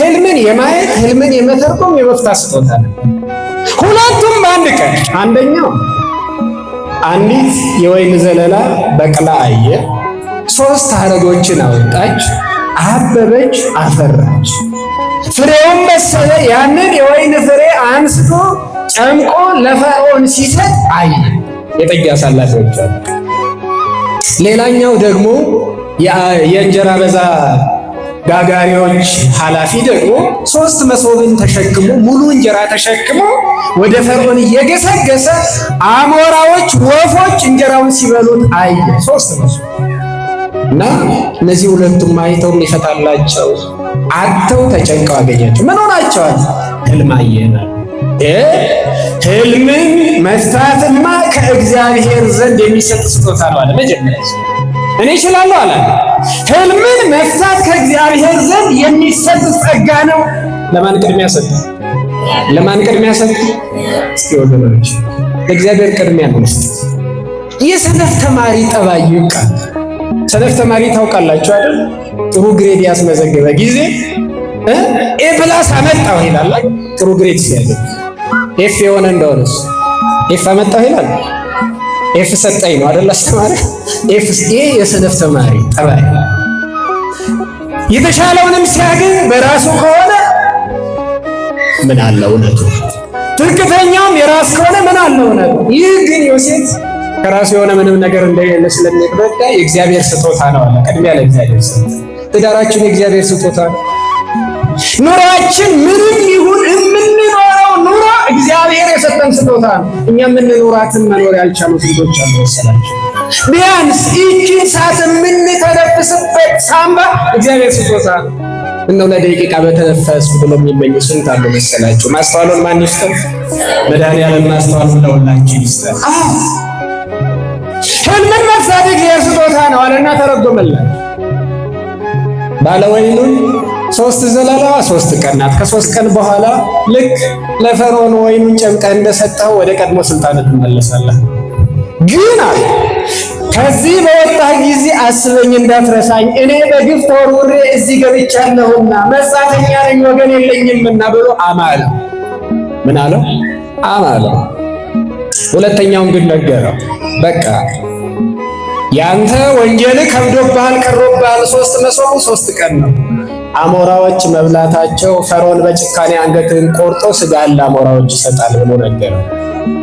ህልምን የማየት ህልምን የመተርጎም የመፍታት ስጦታ ነበር። ሁለቱም በአንድ ቀን። አንደኛው አንዲት የወይን ዘለላ በቅላ አየ። 3 ሐረጎችን አወጣች፣ አበበች፣ አፈራች። ፍሬውን በሰለ። ያንን የወይን ፍሬ አንስቶ ጨምቆ ለፈርዖን ሲሰጥ አየ። የጠጅ አሳላፊዎች አሉ። ሌላኛው ደግሞ የእንጀራ በዛ ጋጋሪዎች ኃላፊ ደግሞ 3 መሶብን ተሸክሞ ሙሉ እንጀራ ተሸክሞ ወደ ፈርዖን እየገሰገሰ አሞራዎች፣ ወፎች እንጀራውን ሲበሉት አየ። 3 መሶብ እና እነዚህ ሁለቱም አይተው ሊፈታላቸው አጥተው ተጨንቀው አገኛቸው። ምን ሆናቸዋል? ህልም አየን። ህልምን መፍታትማ ከእግዚአብሔር ዘንድ የሚሰጥ ስጦታ ነው አለ። መጀመሪያ እኔ እችላለሁ አለ። ህልምን መፍታት ከእግዚአብሔር ዘንድ የሚሰጥ ጸጋ ነው። ለማን ቅድሚያ ሰጠ? ለማን ቅድሚያ ሰጠ? እስኪ ወገኖች ለእግዚአብሔር ቅድሚያ እንስጥ። የሰነፍ ተማሪ ጠባይ ይብቃል። ሰነፍ ተማሪ ታውቃላችሁ አይደል? ጥሩ ግሬድ ያስመዘገበ ጊዜ ኤ ፕላስ አመጣው ይላል። ጥሩ ግሬድ ሲያገኝ ኤፍ የሆነ እንደሆነስ ኤፍ አመጣው ይላል። ኤፍ ሰጠኝ ነው አይደል አስተማሪ? ኤፍ ኤ የሰነፍ ተማሪ ጠባይ። የተሻለውንም ሲያገኝ በራሱ ከሆነ ምን አለ እውነቱ፣ ትክክለኛውም የራስ ከሆነ ምን አለ እውነቱ። ይህ ግን ዮሴፍ ከራሱ የሆነ ምንም ነገር እንደሌለ ስለሚረዳ የእግዚአብሔር ስጦታ ነው አለ። ቅድሚያ ለእግዚአብሔር ስጦታ። ትዳራችን የእግዚአብሔር ስጦታ ነው። ኑሯችን ምንም ይሁን የምንኖረው ኑሮ እግዚአብሔር የሰጠን ስጦታ ነው። እኛ የምንኖራትን መኖር ያልቻሉ ስንቶች አሉ መሰላችሁ? ቢያንስ ይህችን ሰዓት የምንተነፍስበት ሳምባ እግዚአብሔር ስጦታ ነው። እንደው ለደቂቃ በተነፈስኩ ብሎ የሚመኙ ስንት አሉ መሰላችሁ? ማስተዋሉን ማን ይስጠን? መድኃኒዓለም ማስተዋሉን ለሁላችን ይስጠን። ህልምን መፍታት የእግዚአብሔር ስጦታ ነው አለና ተረጎመላችሁ። ባለወይኑን 3 ዘለላዋ 3 ቀን ናት። ከ3 ቀን በኋላ ልክ ለፈርዖን ወይኑን ጨምቀህ እንደሰጠው ወደ ቀድሞ ስልጣን ትመለሳለህ። ግን አለ ከዚህ በወጣህ ጊዜ አስበኝ እንዳትረሳኝ፣ እኔ በግፍ ተወርውሬ እዚህ ገብቻለሁና መጻተኛ ነኝ ወገን የለኝምና ብሎ አማለው። ምን አለው? አማለው። ሁለተኛውን ግን ነገረው። በቃ ያንተ ወንጀል ከብዶብሃል፣ ቀሮብሃል። 3 መሶቡ 3 ቀን ነው። አሞራዎች መብላታቸው ፈርዖን በጭካኔ አንገትን ቆርጦ ስጋህን ለአሞራዎች ይሰጣል ብሎ ነገረው።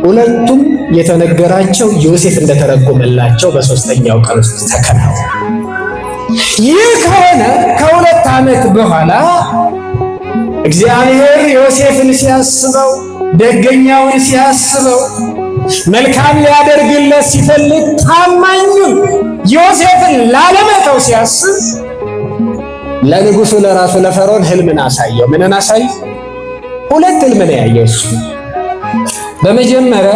ሁለቱም የተነገራቸው ዮሴፍ እንደተረጎመላቸው በ3ኛው ቀን ውስጥ ተከናወነ። ይህ ከሆነ ከ2 ዓመት በኋላ እግዚአብሔር ዮሴፍን ሲያስበው፣ ደገኛውን ሲያስበው፣ መልካም ሊያደርግለት ሲፈልግ ታማኙን ዮሴፍን ላለመተው ሲያስብ ለንጉሱ ለራሱ ለፈርዖን ህልምን አሳየው። ምንን አሳይ? 2 ህልምን ያየው እሱ። በመጀመሪያ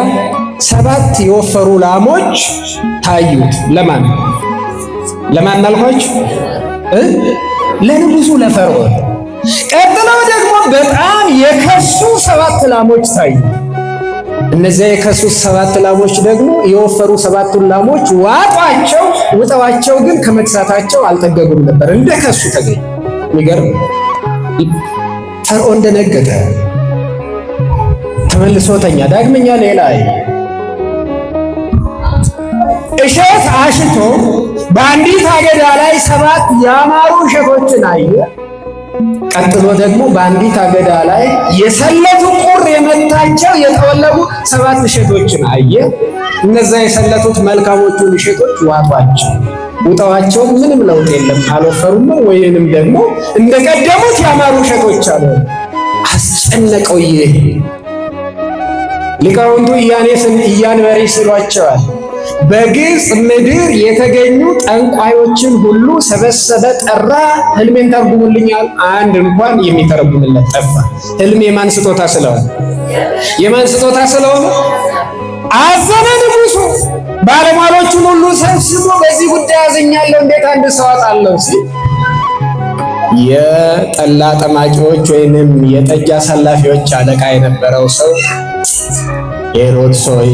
7 የወፈሩ ላሞች ታዩት። ለማን አልኳችሁ? ለንጉሱ ለፈርዖን። ቀጥለው ደግሞ በጣም የከሱ 7 ላሞች ታዩ። እነዚያ የከሱ 7 ላሞች ደግሞ የወፈሩ 7ቱን ላሞች ዋጧቸው። ውጠዋቸው ግን ከመክሳታቸው አልጠገቡም ነበር፣ እንደከሱ ተገኙ። የሚገርም ፈርዖን ደነገጠ፣ ተመልሶ ተኛ። ዳግመኛ ሌላ እሸት አሽቶ በአንዲት አገዳ ላይ 7 ያማሩ እሸቶችን አየ። ቀጥሎ ደግሞ በአንዲት አገዳ ላይ የሰለቱ ቁር የመታቸው የጠወለጉ 7 እሸቶችን አየ። እነዛ የሰለቱት መልካሞቹን እሸቶች ዋጧቸው። ውጠዋቸው ምንም ለውጥ የለም፣ አልወፈሩም፣ ወይንም ደግሞ እንደቀደሙት ያማሩ እሸቶች አሉ። አስጨነቀው። ይህ ሊቃውንቱ ኢያኔስን ኢያንበሬስ ይሏቸዋል። በግብፅ ምድር የተገኙ ጠንቋዮችን ሁሉ ሰበሰበ፣ ጠራ። ህልሜን ተርጉሙልኛል። አንድ እንኳን የሚተረጉምለት ጠፋ። ህልም የማን ስጦታ ስለሆነ አዘነ ንጉሡ። ባለሟሎቹን ሁሉ ሰብስቦ በዚህ ጉዳይ አዝኛለሁ፣ እንዴት አንድ ሰው አጣለሁ ሲል የጠላ ጠማቂዎች ወይንም የጠጅ አሳላፊዎች አለቃ የነበረው ሰው ሄሮድስ ሆይ፣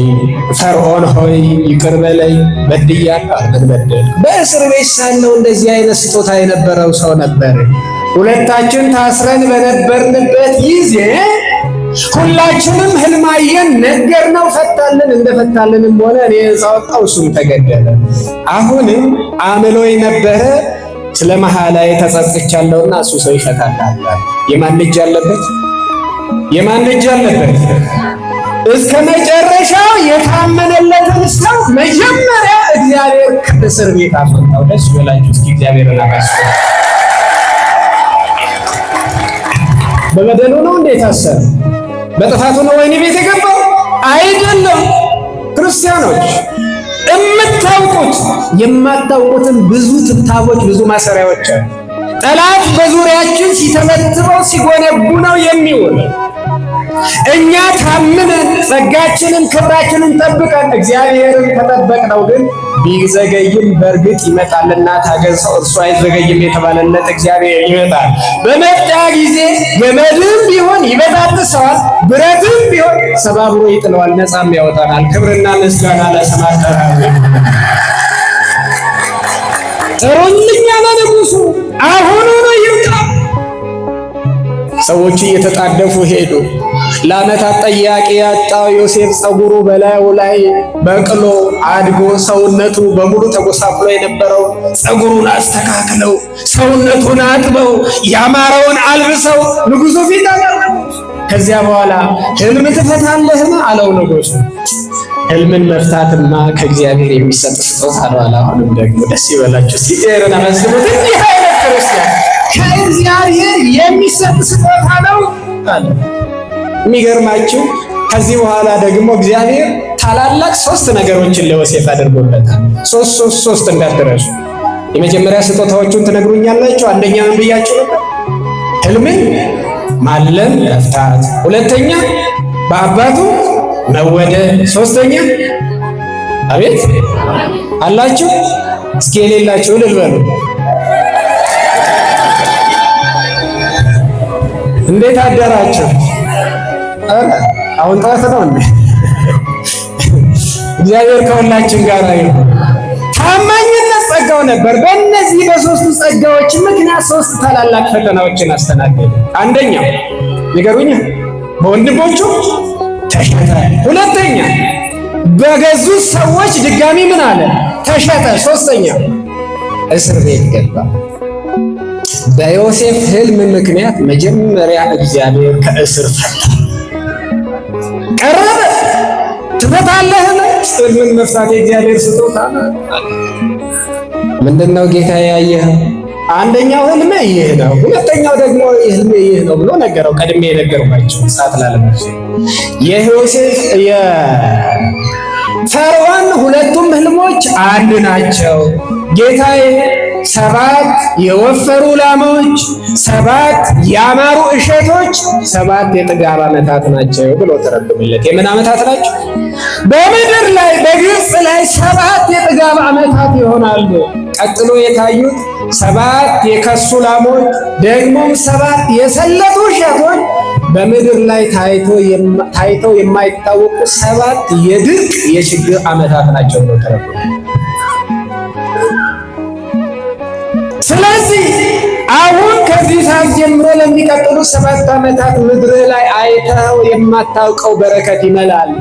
ፈርዖን ሆይ ይቅር በለኝ፣ በድያለሁ፣ አልበደልኩም። በእስር ቤት ሳለሁ እንደዚህ አይነት ስጦታ የነበረው ሰው ነበር። ሁለታችን ታስረን በነበርንበት ጊዜ ሁላችንም ህልም አየን፣ ነገርነው፣ ፈታልን። እንደፈታልንም ሆነ እኔ ነፃ ወጣሁ፣ እሱም ተገደለ። አሁንም አምሎኝ ነበረ፣ ስለ መሐላዬ ተጸጽቻለሁና እሱ ሰው ይፈታል። የማን እጅ አለበት? እስከ መጨረሻው የታመነለትን ሰው መጀመሪያ እግዚአብሔር ከእስር ቤት አስወጣው። ደስ ይበላችሁ እስኪ እግዚአብሔርን አመስግኑ። በበደሉ ነው እንዴት አሰረ? በጥፋቱ ነው ወይኔ ቤት የገባው? አይደለም። ክርስቲያኖች የምታውቁት የማታውቁትን ብዙ ትብታቦች፣ ብዙ ማሰሪያዎች አሉ። ጠላት በዙሪያችን ሲተመትበው ሲጎነቡ ነው የሚውል። እኛ ታምነን ጸጋችንን ክብራችንን ጠብቀን እግዚአብሔርን ከጠበቅነው ግን ቢዘገይም በእርግጥ ይመጣልና ታገሰው እርሱ አይዘገይም የተባለለት እግዚአብሔር ይመጣል። በመጣ ጊዜ ገመድም ቢሆን ይበጣጥሰዋል፣ ብረትም ቢሆን ሰባብሮ ይጥለዋል፣ ነፃም ያወጣናል። ክብርና ምስጋና ለስሙ ይሁን። ጥሩልኛ ለንጉሡ አሁኑኑ ይምጣ። ሰዎች እየተጣደፉ ሄዱ። ለዓመታት ጠያቂ ያጣው ዮሴፍ ፀጉሩ በላዩ ላይ በቅሎ አድጎ ሰውነቱ በሙሉ ተጎሳቁሎ የነበረው ፀጉሩን አስተካክለው ሰውነቱን አጥበው ያማረውን አልብሰው ንጉሡ ፊት አቀረቡ። ከዚያ በኋላ ህልም ትፈታለህን አለው ንጉሡ። ህልምን መፍታትማ ከእግዚአብሔር የሚሰጥ ስጦታ ነው አለ። አሁንም ደግሞ ደስ ይበላችሁ፣ ሲጤርን አመስግኑት። እንዲህ አይነት ክርስቲያን ከእግዚአብሔር የሚሰጥ ስጦታ ነው አለ። የሚገርማችሁ ከዚህ በኋላ ደግሞ እግዚአብሔር ታላላቅ 3 ነገሮችን ለዮሴፍ አድርጎለታል። ሶስት እንዳትረሱ። የመጀመሪያ ስጦታዎቹን ትነግሩኛላችሁ። አንደኛ ምን ብያችሁ ነበር? ሕልምን ማለም መፍታት፣ ሁለተኛ በአባቱ መወደድ፣ ሶስተኛ አቤት አላችሁ? እስኪ የሌላችሁ እልል በሉ። እንዴት አደራችሁ? አሁን ጠዋት ነው እንዴ? እግዚአብሔር ከሁላችን ጋር ይሁን። ታማኝነት ጸጋው ነበር። በእነዚህ በ3ቱ ጸጋዎች ምክንያት 3 ታላላቅ ፈተናዎችን አስተናገደ። አንደኛው ንገሩኝ፣ በወንድሞቹ ተሸጠ። ሁለተኛ በገዙት ሰዎች ድጋሚ ምን አለ? ተሸጠ። ሶስተኛ እስር ቤት ገባ። በዮሴፍ ሕልም ምክንያት መጀመሪያ እግዚአብሔር ከእስር ፈታ። ቀረበ። ትፈታለህ? ሕልምን መፍታት የእግዚአብሔር ስጦታ ነው። ምንድነው ጌታ ያየኸው? አንደኛው ሕልም ይህ ነው፣ ሁለተኛው ደግሞ ሕልም ይህ ነው ብሎ ነገረው። ቀድሜ የነገርኳቸው ሰዓት ላለመፍሰ የዮሴፍ የፈርዖን ሁለቱም ሕልሞች አንድ ናቸው። ጌታዬ 7 የወፈሩ ላሞች፣ 7 ያማሩ እሸቶች፣ 7 የጥጋብ ዓመታት ናቸው ብሎ ተረጎመለት። የምን ዓመታት ናቸው? በምድር ላይ በግብፅ ላይ 7 የጥጋብ ዓመታት ይሆናሉ። ቀጥሎ የታዩት 7 የከሱ ላሞች ደግሞም 7 የሰለቱ እሸቶች በምድር ላይ ታይተው የማይታወቁ 7 የድርቅ የችግር ዓመታት ናቸው ብሎ ተረጎመለት። ስለዚህ አሁን ከዚህ ሰዓት ጀምሮ ለሚቀጥሉ 7 ዓመታት ምድር ላይ አይተው የማታውቀው በረከት ይመላል።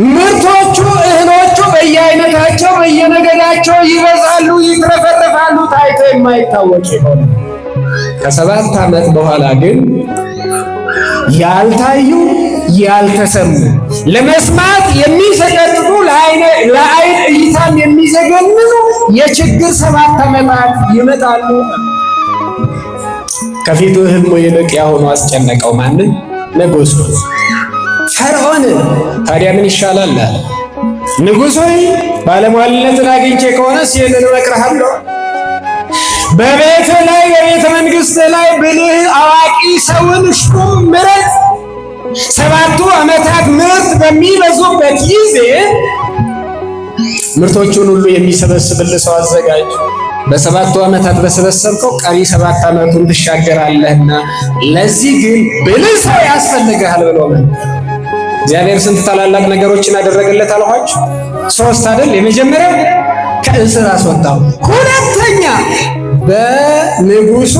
ምርቶቹ እህሎቹ በየአይነታቸው በየነገዳቸው ይበዛሉ፣ ይትረፈረፋሉ፣ ታይቶ የማይታወቅ ይሆን። ከ7 ዓመት በኋላ ግን ያልታዩ ያልተሰሙ ለመስማት የሚሰቀጥጡ ለአይን እይታም የሚዘገንኑ የችግር 7 ዓመታት ይመጣሉ። ከፊቱ ሕልሙ ይልቅ ያሁኑ አስጨነቀው። ማንን? ንጉሡ ፈርዖን። ታዲያ ምን ይሻላል አለ። ንጉሥ ሆይ ባለሟልነትን አግኝቼ ከሆነስ ይህንን እመክርሃለሁ። በቤት ላይ በቤተ መንግሥት ላይ ብልህ አዋቂ ሰውን ሹም ምረጥ። 7ቱ ዓመታት ምርት በሚበዙበት ጊዜ ምርቶቹን ሁሉ የሚሰበስብልህ ሰው አዘጋጅ። በ7ቱ ዓመታት በሰበሰብከው ቀሪ 7 ዓመቱን ትሻገራለህና ለዚህ ግን ብልህ ሰው ያስፈልግሃል ብሎ እግዚአብሔር ስንት ታላላቅ ነገሮችን አደረገለት አልኋችሁ? 3 አይደል? የመጀመሪያው ከእስር አስወጣው። ሁለተኛ በንጉሱ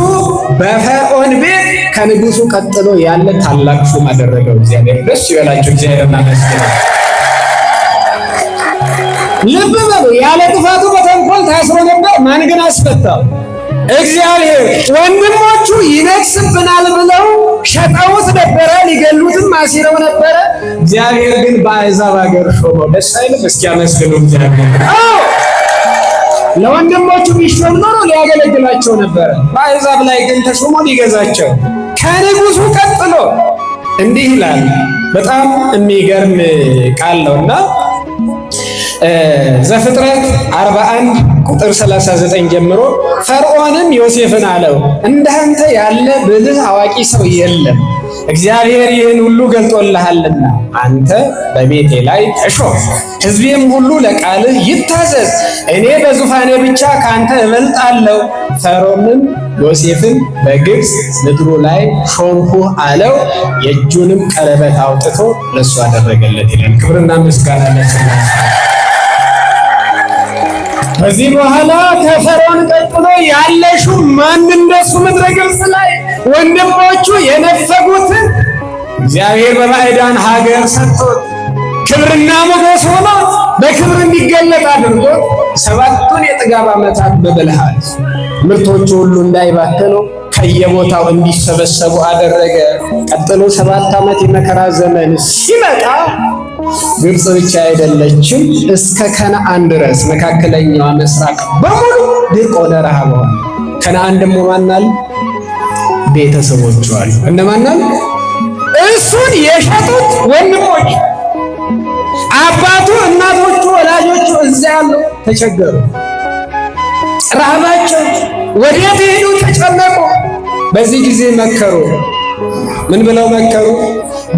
በፈርዖን ቤት ከንጉሱ ቀጥሎ ያለ ታላቅ ሹም አደረገው። እግዚአብሔር ደስ ይበላችሁ። እግዚአብሔርና መስገን ልብ በሉ። ያለ ጥፋቱ በተንኮል ታስሮ ነበር። ማን ግን አስፈታው? እግዚአብሔር። ወንድሞቹ ይነግስብናል ብለው ሸጠውት ነበረ፣ ሊገሉትም አሲረው ነበረ። እግዚአብሔር ግን በአሕዛብ ሀገር ሾመው። ደስ አይልም? እስኪ አመስግኑ እግዚአብሔር። ለወንድሞቹ ቢሾም ኖሮ ሊያገለግላቸው ነበረ። በአሕዛብ ላይ ግን ተሾሞ ሊገዛቸው ከንጉሱ ቀጥሎ እንዲህ ይላል። በጣም የሚገርም ቃል ነውና ዘፍጥረት 41 ቁጥር 39 ጀምሮ ፈርዖንም ዮሴፍን አለው፣ እንዳንተ ያለ ብልህ አዋቂ ሰው የለም፣ እግዚአብሔር ይህን ሁሉ ገልጦልሃልና አንተ በቤቴ ላይ ተሾም፣ ሕዝቤም ሁሉ ለቃልህ ይታዘዝ፣ እኔ በዙፋኔ ብቻ ከአንተ እበልጣለሁ። ፈርዖንም ዮሴፍን በግብፅ ምድሩ ላይ ሾምሁህ አለው። የእጁንም ቀለበት አውጥቶ ለእሱ አደረገለት ይላል። ክብርና ምስጋና ለስላሴ። ከዚህ በኋላ ከፈርዖን ቀጥሎ ያለ ሹም ማን እንደሱ ምድረ ግብፅ ላይ ወንድሞቹ የነፈጉትን እግዚአብሔር በባዕዳን ሀገር ሰጥቶት ክብርና ሞገስ ሆኖ በክብር እንዲገለጥ አድርጎት 7ቱን የጥጋብ ዓመታት በብልሃት ምርቶቹ ሁሉ እንዳይባክኑ ከየቦታው እንዲሰበሰቡ አደረገ። ቀጥሎ 7 ዓመት የመከራ ዘመን ሲመጣ ግብፅ ብቻ አይደለችም፣ እስከ ከነዓን ድረስ መካከለኛዋ ምስራቅ በሙሉ ድርቅ ሆነ፣ ረሃብ ሆነ። ከነዓን ደግሞ ማናል ቤተሰቦቹ አሉ። እነማናል? እሱን የሸጡት ወንድሞች፣ አባቱ፣ እናቶቹ፣ ወላጆቹ እዚያ ያሉ ተቸገሩ፣ ራባቸው፣ ወዴት ሄዱ? ተጨነቁ። በዚህ ጊዜ መከሩ። ምን ብለው መከሩ?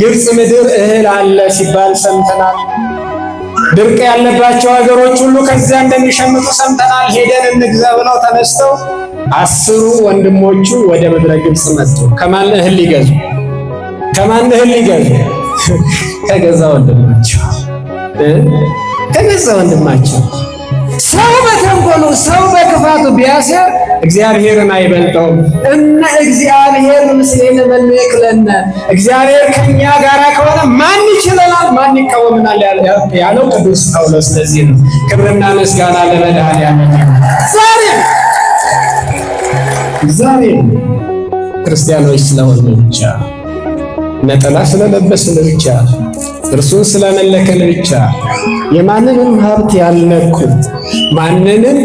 ግብፅ ምድር እህል አለ ሲባል ሰምተናል። ድርቅ ያለባቸው ሀገሮች ሁሉ ከዚያ እንደሚሸምቱ ሰምተናል። ሄደን እንግዛ ብለው ተነስተው 10 ወንድሞቹ ወደ ምድረ ግብፅ መጡ። ከማን እህል ሊገዙ? ከማን እህል ሊገዙ? ከገዛ ወንድማቸው፣ ከገዛ ወንድማቸው። ሰው በተንኮሉ ሰው በክፋቱ ቢያሴር እግዚአብሔርን አይበልጠውም። እነ እግዚአብሔር ምስሌነ መኑ ይክለነ፣ እግዚአብሔር ከኛ ጋር ከሆነ ማን ይችለናል? ማን ይቃወምናል? ያለው ቅዱስ ጳውሎስ። ለዚህ ነው ክብርና ምስጋና ለመድኃኔዓለም። ዛሬ ክርስቲያኖች ስለሆኑ ብቻ፣ ነጠላ ስለለበስን ብቻ፣ እርሱን ስለመለከን ብቻ፣ የማንንም ሀብት ያልነኩ፣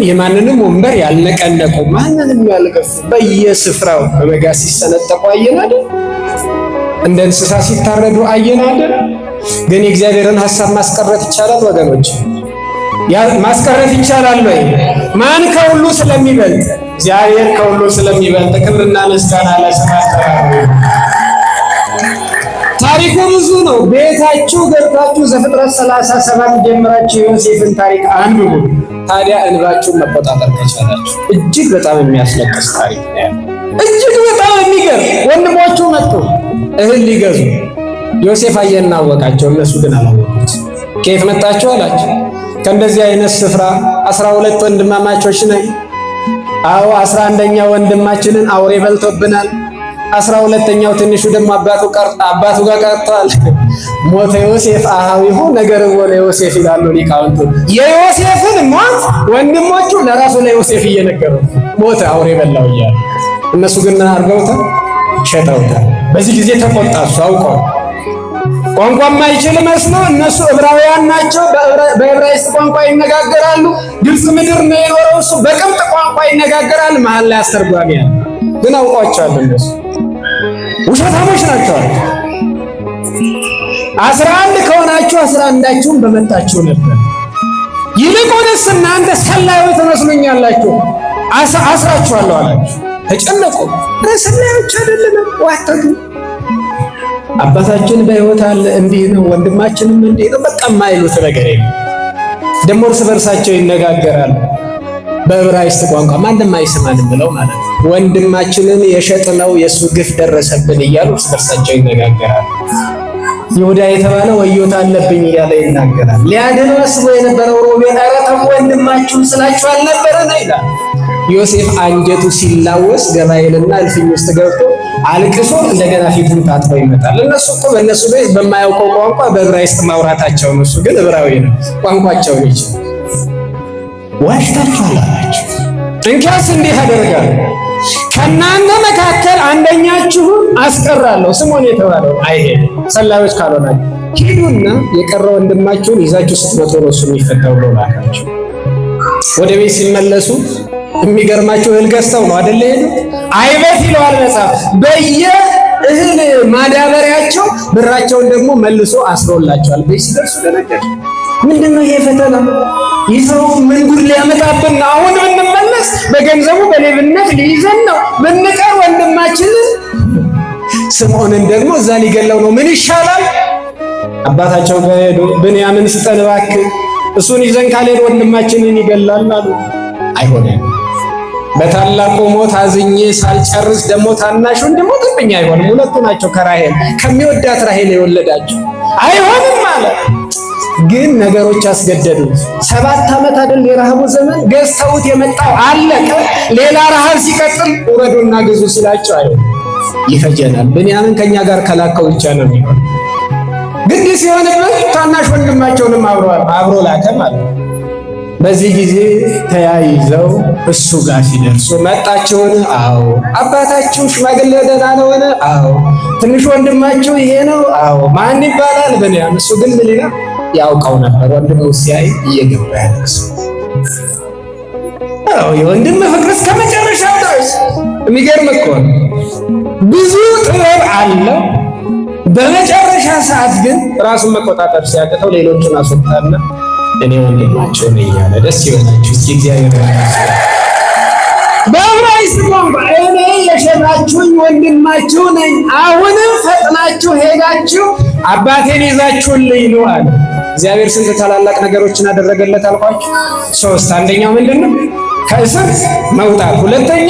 የማንንም ወንበር ያልነቀነቁ፣ ማንንም ያልገፉ፣ በየስፍራው በበጋ ሲሰነጠቁ አየን አይደል? እንደ እንስሳ ሲታረዱ አየን አይደል? ግን የእግዚአብሔርን ሐሳብ ማስቀረት ይቻላል ወገኖች? ማስቀረት ይቻላል ወይ? ማን ከሁሉ ስለሚበልጥ? እግዚአብሔር ከሁሉ ስለሚበልጥ ክብርና ምስጋና ለስሙ። ታሪኩ ብዙ ነው። ቤታችሁ ገብታችሁ ዘፍጥረት 37 ጀምራችሁ የዮሴፍን ታሪክ አንብቡ። ታዲያ እንባችሁን መቆጣጠር ከቻላችሁ እጅግ በጣም የሚያስለቅስ ታሪክ ነው። እጅግ በጣም የሚገርም። ወንድሞቹ መጡ እህል ሊገዙ። ዮሴፍ አየና አወቃቸው፣ እነሱ ግን አላወቁት። ከየት መጣችሁ አላቸው። ከእንደዚህ አይነት ስፍራ 12 ወንድማማቾች ነን። አዎ 11ኛ ወንድማችንን አውሬ በልቶብናል። 12ኛው ትንሹ ደግሞ አባቱ ጋር ቀርቷል። ሞተ ዮሴፍ አሃዊሁ ነገርዎ ለዮሴፍ ይላሉ ሊቃውንቱ። የዮሴፍን ሞት ወንድሞቹ ለራሱ ለዮሴፍ እየነገሩ ሞተ አውሬ በላው እያሉ፣ እነሱ ግን አርገውታል፣ ሸጠውታል። በዚህ ጊዜ ተቆጣ። እሱ አውቀው ቋንቋ ማይችል መስሎ፣ እነሱ ዕብራውያን ናቸው፣ በዕብራይስጥ ቋንቋ ይነጋገራሉ። ግብፅ ምድር ነው የኖረው እሱ፣ በቅብጥ ቋንቋ ይነጋገራል። መሀል ላይ አስተርጓሚ ያለ ግን አውቋቸዋል። እነሱ ውሸታሞች ናቸው። 11 ከሆናችሁ 11ዳችሁም በመጣችሁ ነበር። ይልቁንስ እናንተ ሰላዮች ትመስሉኛላችሁ፣ አስራችኋለሁ አላችሁ። ተጨነቁ። ሰላዮች አይደለም ዋተቱ። አባታችን በሕይወት አለ፣ እንዲህ ነው፣ ወንድማችንም እንዲህ ነው። በቃ የማይሉት ነገር የለም። ደግሞ እርስ በርሳቸው ይነጋገራሉ በዕብራይስጥ ቋንቋ፣ ማንም አይሰማንም ብለው ማለት ነው። ወንድማችንን የሸጥነው የእሱ ግፍ ደረሰብን እያሉ እርስ በርሳቸው ይነጋገራሉ። ይሁዳ የተባለ ወዮታ አለብኝ እያለ ይናገራል። ሊያድነው አስቦ የነበረው ሮቤል ኧረ ተው ወንድማችሁን ስላችሁ አልነበረን ይላል። ዮሴፍ አንጀቱ ሲላወስ ገባኤልና እልፍኝ ውስጥ ገብቶ አልቅሶ እንደገና ፊቱን ታጥቦ ይመጣል። እነሱ እኮ በእነሱ ቤት በማያውቀው ቋንቋ በዕብራይስጥ ማውራታቸው፣ እሱ ግን ዕብራዊ ነው፣ ቋንቋቸው ነው። ዋሽታችኋል አላቸው። እንኪያስ እንዲህ አደርጋለሁ፣ ከእናንተ መካከል አንደኛችሁን አስቀራለሁ። ስምዖን የተባለው አይሄድም፣ ሰላዮች ካልሆናችሁ ሂዱና የቀረ ወንድማችሁን ይዛችሁ ስትመጡ ነው እሱ የሚፈታው ብሎ ላካቸው። ወደ ቤት ሲመለሱ የሚገርማቸው እህል ገዝተው ነው አይደል የሄዱት? አይበት ይለዋል መጽሐፍ። በየእህል ማዳበሪያቸው ብራቸውን ደግሞ መልሶ አስሮላቸዋል። ቤት ሲደርሱ ደነገጡ። ምንድነው ይሄ ፈተና? ይዘው ምን ጉድ ሊያመጣብን? አሁን ብንመለስ በገንዘቡ በሌብነት ሊይዘን ነው፣ ብንቀር ወንድማችንን ስምዖንን ደግሞ እዛ ሊገለው ነው። ምን ይሻላል? አባታቸው ጋር ሄዱ። ብንያምን ስጠን እባክህ፣ እሱን ይዘን ካልሄድ ወንድማችንን ይገላል አሉ። አይሆንም፣ በታላቁ ሞት አዝኜ ሳልጨርስ ደግሞ ታናሽ ወንድሞትብኝ አይሆንም። ሁለቱ ናቸው ከራሔል ከሚወዳት ራሔል የወለዳቸው። አይሆንም ማለት ግን ነገሮች አስገደዱት። 7 ዓመት አይደል የረሃቡ ዘመን? ገዝተውት የመጣው አለቀ። ሌላ ረሃብ ሲቀጥል ውረዱና ግዙ ሲላቸው አይሆን ይፈጀናል፣ ብንያምን ከኛ ጋር ከላከው ብቻ ነው የሚሆን። ግድ ሲሆንበት ታናሽ ወንድማቸውንም አብሮ ላከ ማለት ነው። በዚህ ጊዜ ተያይዘው እሱ ጋር ሲደርሱ መጣችሁን? አዎ። አባታችሁ ሽማግሌ ደህና ነውን? አዎ። ትንሽ ወንድማችሁ ይሄ ነው? አዎ። ማን ይባላል? ብንያም። እሱ ግን ምን ይላል? ያውቀው ነበር። ወንድሙ ሲያይ እየገባ ያለቅስ የወንድም ፍቅር እስከ መጨረሻው ድረስ። የሚገርም እኮ ብዙ ጥበብ አለው። በመጨረሻ ሰዓት ግን ራሱን መቆጣጠር ሲያቅተው ሌሎቹን አስወጣና እኔ ወንድማቸው ነኝ ያለ። ደስ ይበላችሁ እስኪ እግዚአብሔር በዕብራይስጥ ቋንቋ እኔ የሸጣችሁኝ ወንድማችሁ ነኝ፣ አሁንም ፈጥናችሁ ሄዳችሁ አባቴን ይዛችሁልኝ ነው አለ። እግዚአብሔር ስንት ታላላቅ ነገሮችን አደረገለት አልኳችሁ? 3። አንደኛው ምንድነው? ከእስር መውጣት። ሁለተኛ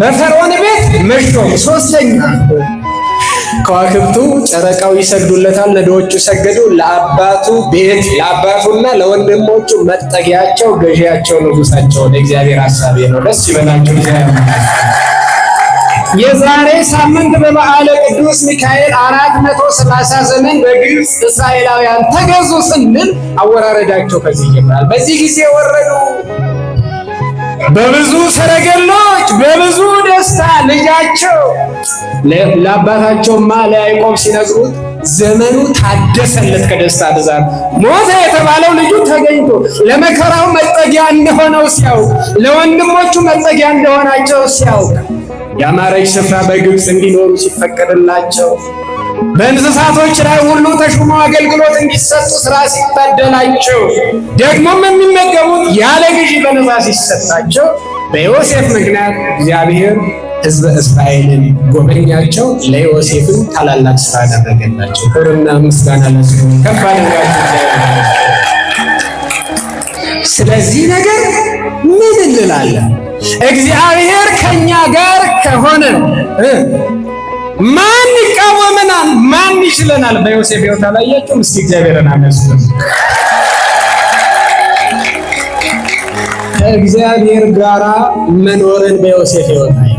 በፈርዖን ቤት መሾም። 3ኛ ከዋክብቱ ጨረቃው ይሰግዱለታል፣ ነዶዎቹ ሰገዱ። ለአባቱ ቤት ለአባቱና ለወንድሞቹ መጠጊያቸው፣ ገዢያቸው፣ ንጉሳቸው እግዚአብሔር ሐሳቤ ነው። ደስ ይበላችሁ እግዚአብሔር። የዛሬ ሳምንት በበዓለ ቅዱስ ሚካኤል 430 ዘመን በግብፅ እስራኤላውያን ተገዙ ስንል አወራረዳቸው ከዚህ ይጀምራል። በዚህ ጊዜ ወረዱ በብዙ ሰረገሎች በብዙ ደስታ። ልጃቸው ለአባታቸውማ ለያዕቆብ ሲነግሩት ዘመኑ ታደሰለት ከደስታ ብዛት። ሞተ የተባለው ልጁ ተገኝቶ ለመከራው መጠጊያ እንደሆነው ሲያውቅ፣ ለወንድሞቹ መጠጊያ እንደሆናቸው ሲያውቅ፣ ያማረች ስፍራ በግብፅ እንዲኖሩ ሲፈቀድላቸው፣ በእንስሳቶች ላይ ሁሉ ተሹመው አገልግሎት እንዲሰጡ ስራ ሲታደላቸው፣ ደግሞም የሚመገቡት ያለ ግዢ በነፃ ሲሰጣቸው፣ በዮሴፍ ምክንያት እግዚአብሔር ሕዝበ እስራኤልን ጎበኛቸው። ለዮሴፍም ታላላቅ ስራ አደረገላቸው። ክብርና ምስጋና ለእሱ ከፍ አድርጋችሁ። ስለዚህ ነገር ምን እንላለን? እግዚአብሔር ከኛ ጋር ከሆነ ማን ይቃወመናል? ማን ይችለናል? በዮሴፍ ሕይወት አላያችሁም? እስኪ እግዚአብሔርን አመስግኑ። ከእግዚአብሔር ጋራ መኖርን በዮሴፍ ሕይወት አይ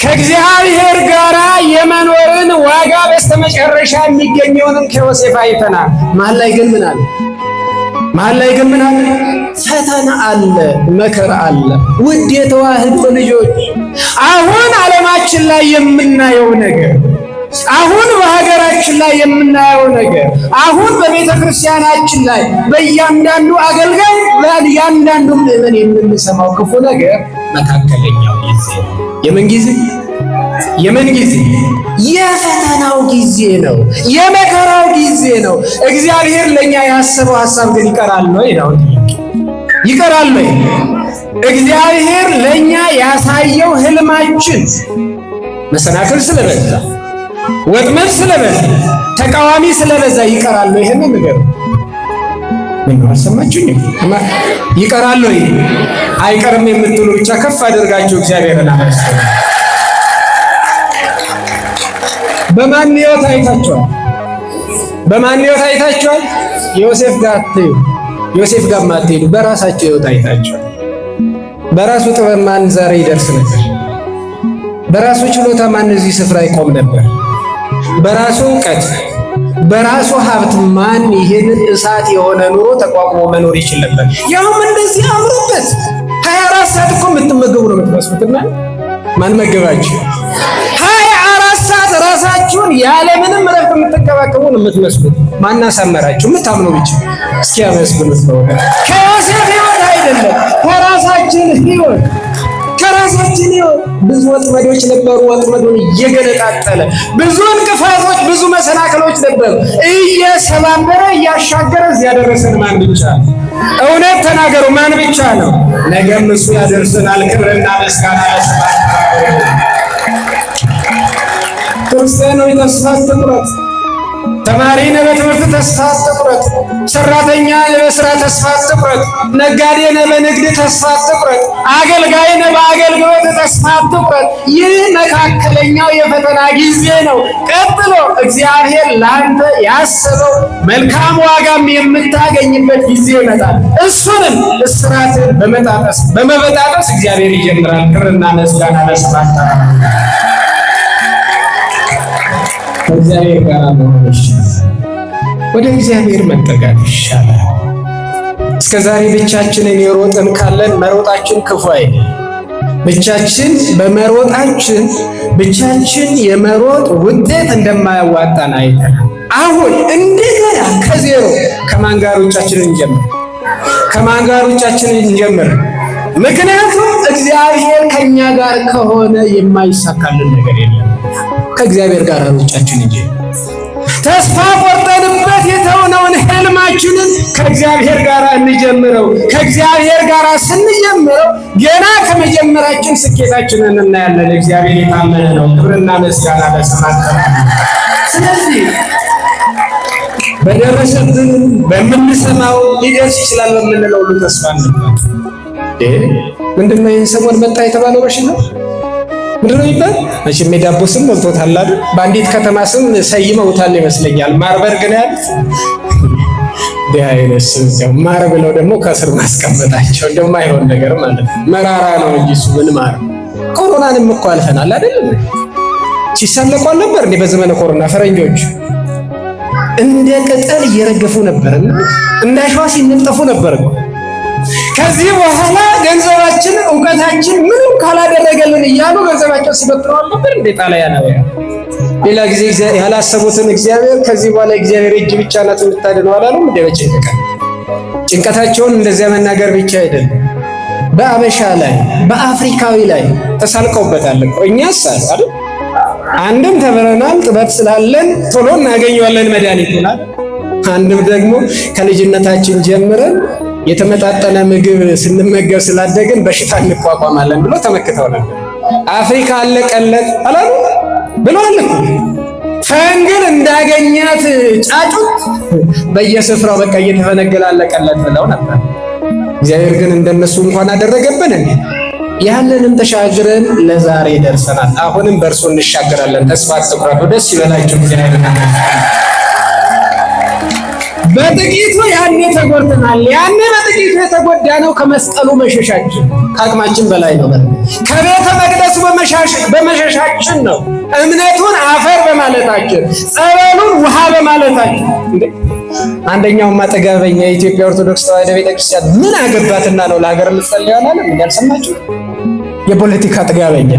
ከእግዚአብሔር ጋራ የመኖርን ዋጋ በስተመጨረሻ የሚገኘውንም ከዮሴፍ አይተናል። መሀል ላይ ግን ምን አለ? ፈተና አለ፣ መከራ አለ። ውድ የተዋህዶ ልጆች አሁን ዓለማችን ላይ የምናየው ነገር፣ አሁን በሀገራችን ላይ የምናየው ነገር፣ አሁን በቤተ ክርስቲያናችን ላይ በእያንዳንዱ አገልጋይ በእያንዳንዱ ምዕመን የምንሰማው ክፉ ነገር መካከለኛው ጊዜ ነው። የምን ጊዜ? የፈተናው ጊዜ ነው። የመከራው ጊዜ ነው። እግዚአብሔር ለኛ ያሰበው ሐሳብ ግን ይቀራል ወይ ነው? ይቀራል ወይ? እግዚአብሔር ለኛ ያሳየው ህልማችን መሰናክል ስለበዛ፣ ወጥመድ ስለበዛ፣ ተቃዋሚ ስለበዛ ይቀራል ወይ? ይሄን ነገር ምን አልሰማችሁኝ? ይቀራል ወይ? አይቀርም የምትሉ ብቻ ከፍ አድርጋችሁ እግዚአብሔርን አመስግኑ። በማን ሕይወት አይታችኋል? ዮሴፍ ጋር አትዩ፣ ዮሴፍ ጋር ማትሄዱ፣ በራሳቸው ሕይወት አይታችኋል። በራሱ ጥበብ ማን ዛሬ ይደርስ ነበር? በራሱ ችሎታ ማን እዚህ ስፍራ ይቆም ነበር? በራሱ እውቀት፣ በራሱ ሀብት ማን ይሄንን እሳት የሆነ ኑሮ ተቋቁሞ መኖር ይችል ነበር? ያውም እንደዚህ አምሮበት 24 ሰዓት እኮ የምትመገቡ ነው የምትመስሉትና ማን መገባችሁ? 24 ሰዓት ራሳችሁን ያለምንም ረፍት የምትንከባከቡ ነው የምትመስሉት። ማን አሳመራችሁ? የምታምኑ ብቻ እስኪ አመስግኑት ነው። ከዮሴፍ ሕይወት አይደለም፣ ከራሳችን ሕይወት ብዙ ወጥመዶች ነበሩ። ወጥመዱን እየገነጣጠለ ብዙ እንቅፋቶች፣ ብዙ መሰናክሎች ነበሩ። እየሰባበረ እያሻገረ እዚያ ያደረሰን ማን ብቻ ነው? እውነት ተናገሩ፣ ማን ብቻ ነው? ነገም እሱ ያደርሰናል። ክብርና ምስጋና ለስብሐት ክርስቲያኖች ተስፋ አትቁረጥ። ተማሪ ነህ፣ በትምህርት ተስፋ አትቁረጥ። ሰራተኛ ነህ፣ በስራ ተስፋ አትቁረጥ። ነጋዴ ነህ፣ በንግድ ተስፋ አትቁረጥ። አገልጋይ ነህ፣ በአገልግሎት ተስፋ አትቁረጥ። ይህ መካከለኛው የፈተና ጊዜ ነው። ቀጥሎ እግዚአብሔር ለአንተ ያሰበው መልካም ዋጋም የምታገኝበት ጊዜ ይመጣል። እሱንም እስራትን በመበጣጠስ እግዚአብሔር ይጀምራል። ክብርና ምስጋና ለስብሐት ከእግዚአብሔር ጋር መሆን ይሻላል። ወደ እግዚአብሔር መጠጋት ይሻላል። እስከ ዛሬ ብቻችንን የሮጥን ካለን መሮጣችን ክፉ አይደለም። ብቻችን የመሮጥ ውጤት እንደማያዋጣን አይተናል። አሁን እንደገና ከዜሮ ከማን ጋር ሩጫችንን እንጀምር? ምክንያቱም እግዚአብሔር ከኛ ጋር ከሆነ የማይሳካልን ነገር የለም። ከእግዚአብሔር ጋር ሩጫችን እንጂ ተስፋ ቆርጠንበት የተውነውን ህልማችንን ከእግዚአብሔር ጋር እንጀምረው። ከእግዚአብሔር ጋር ስንጀምረው ገና ከመጀመራችን ስኬታችንን እናያለን። እግዚአብሔር የታመነ ነው። ክብርና ምስጋና ለስሙ። ስለዚህ በደረሰብን በምንሰማው ሊደርስ ይችላል በምንለው ሁሉ ተስፋ እንበል። ምንድነው ይህን ሰሞን መጣ የተባለው በሽታ? ምንድነው ይባል? መቼም የዳቦ ስም ሞልቶታል አይደል? በአንዲት ከተማ ስም ሰይመውታል ይመስለኛል። ማርበርግ ነው ያሉት። ዲያይነስ ነው ማር ብለው ደግሞ ከስር ማስቀመጣቸው እንደማይሆን ነገር ማለት ነው። መራራ ነው እንጂ እሱ ምን ማር። ኮሮናንም እኮ አልፈናል አይደል? ሲሳለቁ ነበር እንዴ በዘመነ ኮሮና ፈረንጆች እንደ ቅጠል እየረገፉ ነበርና እንደ አሸዋ ሲነጠፉ ነበር። ከዚህ በኋላ ገንዘባችን ዕውቀታችን ምንም ካላደረገልን እያሉ ገንዘባቸው ሲበጥሩ ነበር እንደ ጣሊያናውያ። ሌላ ጊዜ ያላሰቡትን እግዚአብሔር ከዚህ በኋላ እግዚአብሔር እጅ ብቻ ናት የምታድነው አላሉም እንደ በጭንቀት ጭንቀታቸውን እንደዚያ መናገር ብቻ አይደለም፣ በአበሻ ላይ በአፍሪካዊ ላይ ተሳልቀውበታል እኮ። እኛስ አይደል አንድም ተምረናል፣ ጥበብ ስላለን ቶሎ እናገኘዋለን መድኃኒቱን። አንድም ደግሞ ከልጅነታችን ጀምረን የተመጣጠነ ምግብ ስንመገብ ስላደግን በሽታ እንቋቋማለን ብሎ ተመክተው ነበር። አፍሪካ አለቀለት አላሉ ብለዋል እኮ። ፈንግል እንዳገኛት ጫጩት በየስፍራው በቃ እየተፈነገለ አለቀለት ብለው ነበር። እግዚአብሔር ግን እንደነሱ እንኳን አደረገብን እንዴ? ያንንም ተሻግረን ለዛሬ ደርሰናል። አሁንም በእርሱ እንሻገራለን። ተስፋ አትቁረጡ፣ ደስ ይበላችሁ። እግዚአብሔር በጥቂቱ ያኔ ተጎድተናል። ያኔ በጥቂቱ የተጎዳነው ከመስቀሉ መሸሻችን ከአቅማችን በላይ ነው። ከቤተ መቅደሱ በመሸሻችን ነው። እምነቱን አፈር በማለታችን፣ ጸበሉን ውሃ በማለታችን። አንደኛውማ ጥጋበኛ የኢትዮጵያ ኦርቶዶክስ ተዋሕዶ ቤተክርስቲያን ምን አገባትና ነው ለሀገር የምትጸልየው አላለም? እንዳልሰማችሁ የፖለቲካ ጥጋበኛ፣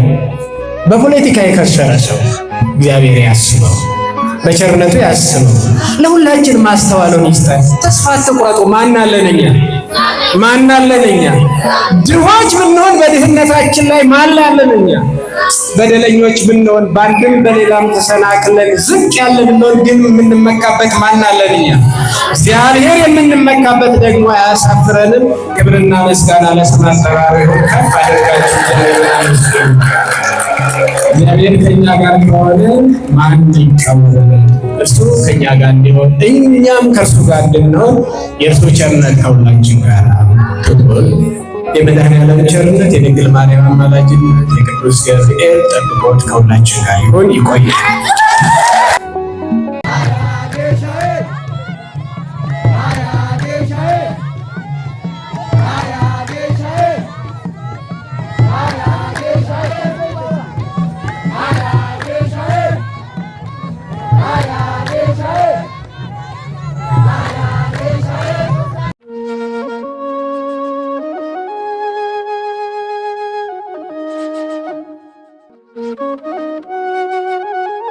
በፖለቲካ የከሰረ ሰው እግዚአብሔር ያስበው፣ በቸርነቱ ያስበው። ለሁላችን ማስተዋሉን ይስጠን። ተስፋ አትቁረጡ። ማን አለን እኛ? ድሆች ብንሆን በድህነታችን ላይ ማን አለን እኛ? በደለኞች ብንሆን በአንድም በሌላም ተሰናክለን ዝቅ ያለን ብንሆን ግን የምንመካበት ማን አለን እኛ? እግዚአብሔር የምንመካበት ደግሞ አያሳፍረንም። ክብርና ምስጋና ለስሙ አጠራሩ ይሁን። ከፍ አድርጋችሁ እግዚአብሔር ከኛ ጋር ከሆነ ማን ይቃወመናል? እርሱ ከኛ ጋር እንዲሆን እኛም ከእርሱ ጋር እንድንሆን የእርሱ ቸርነት ከሁላችን ጋር ትሁን። የመድኃኔዓለም ቸርነት፣ የድንግል ማርያም አማላጅነት፣ የቅዱስ ገብርኤል ጠብቆት ከሁላችን ጋር ይሁን። ይቆያል።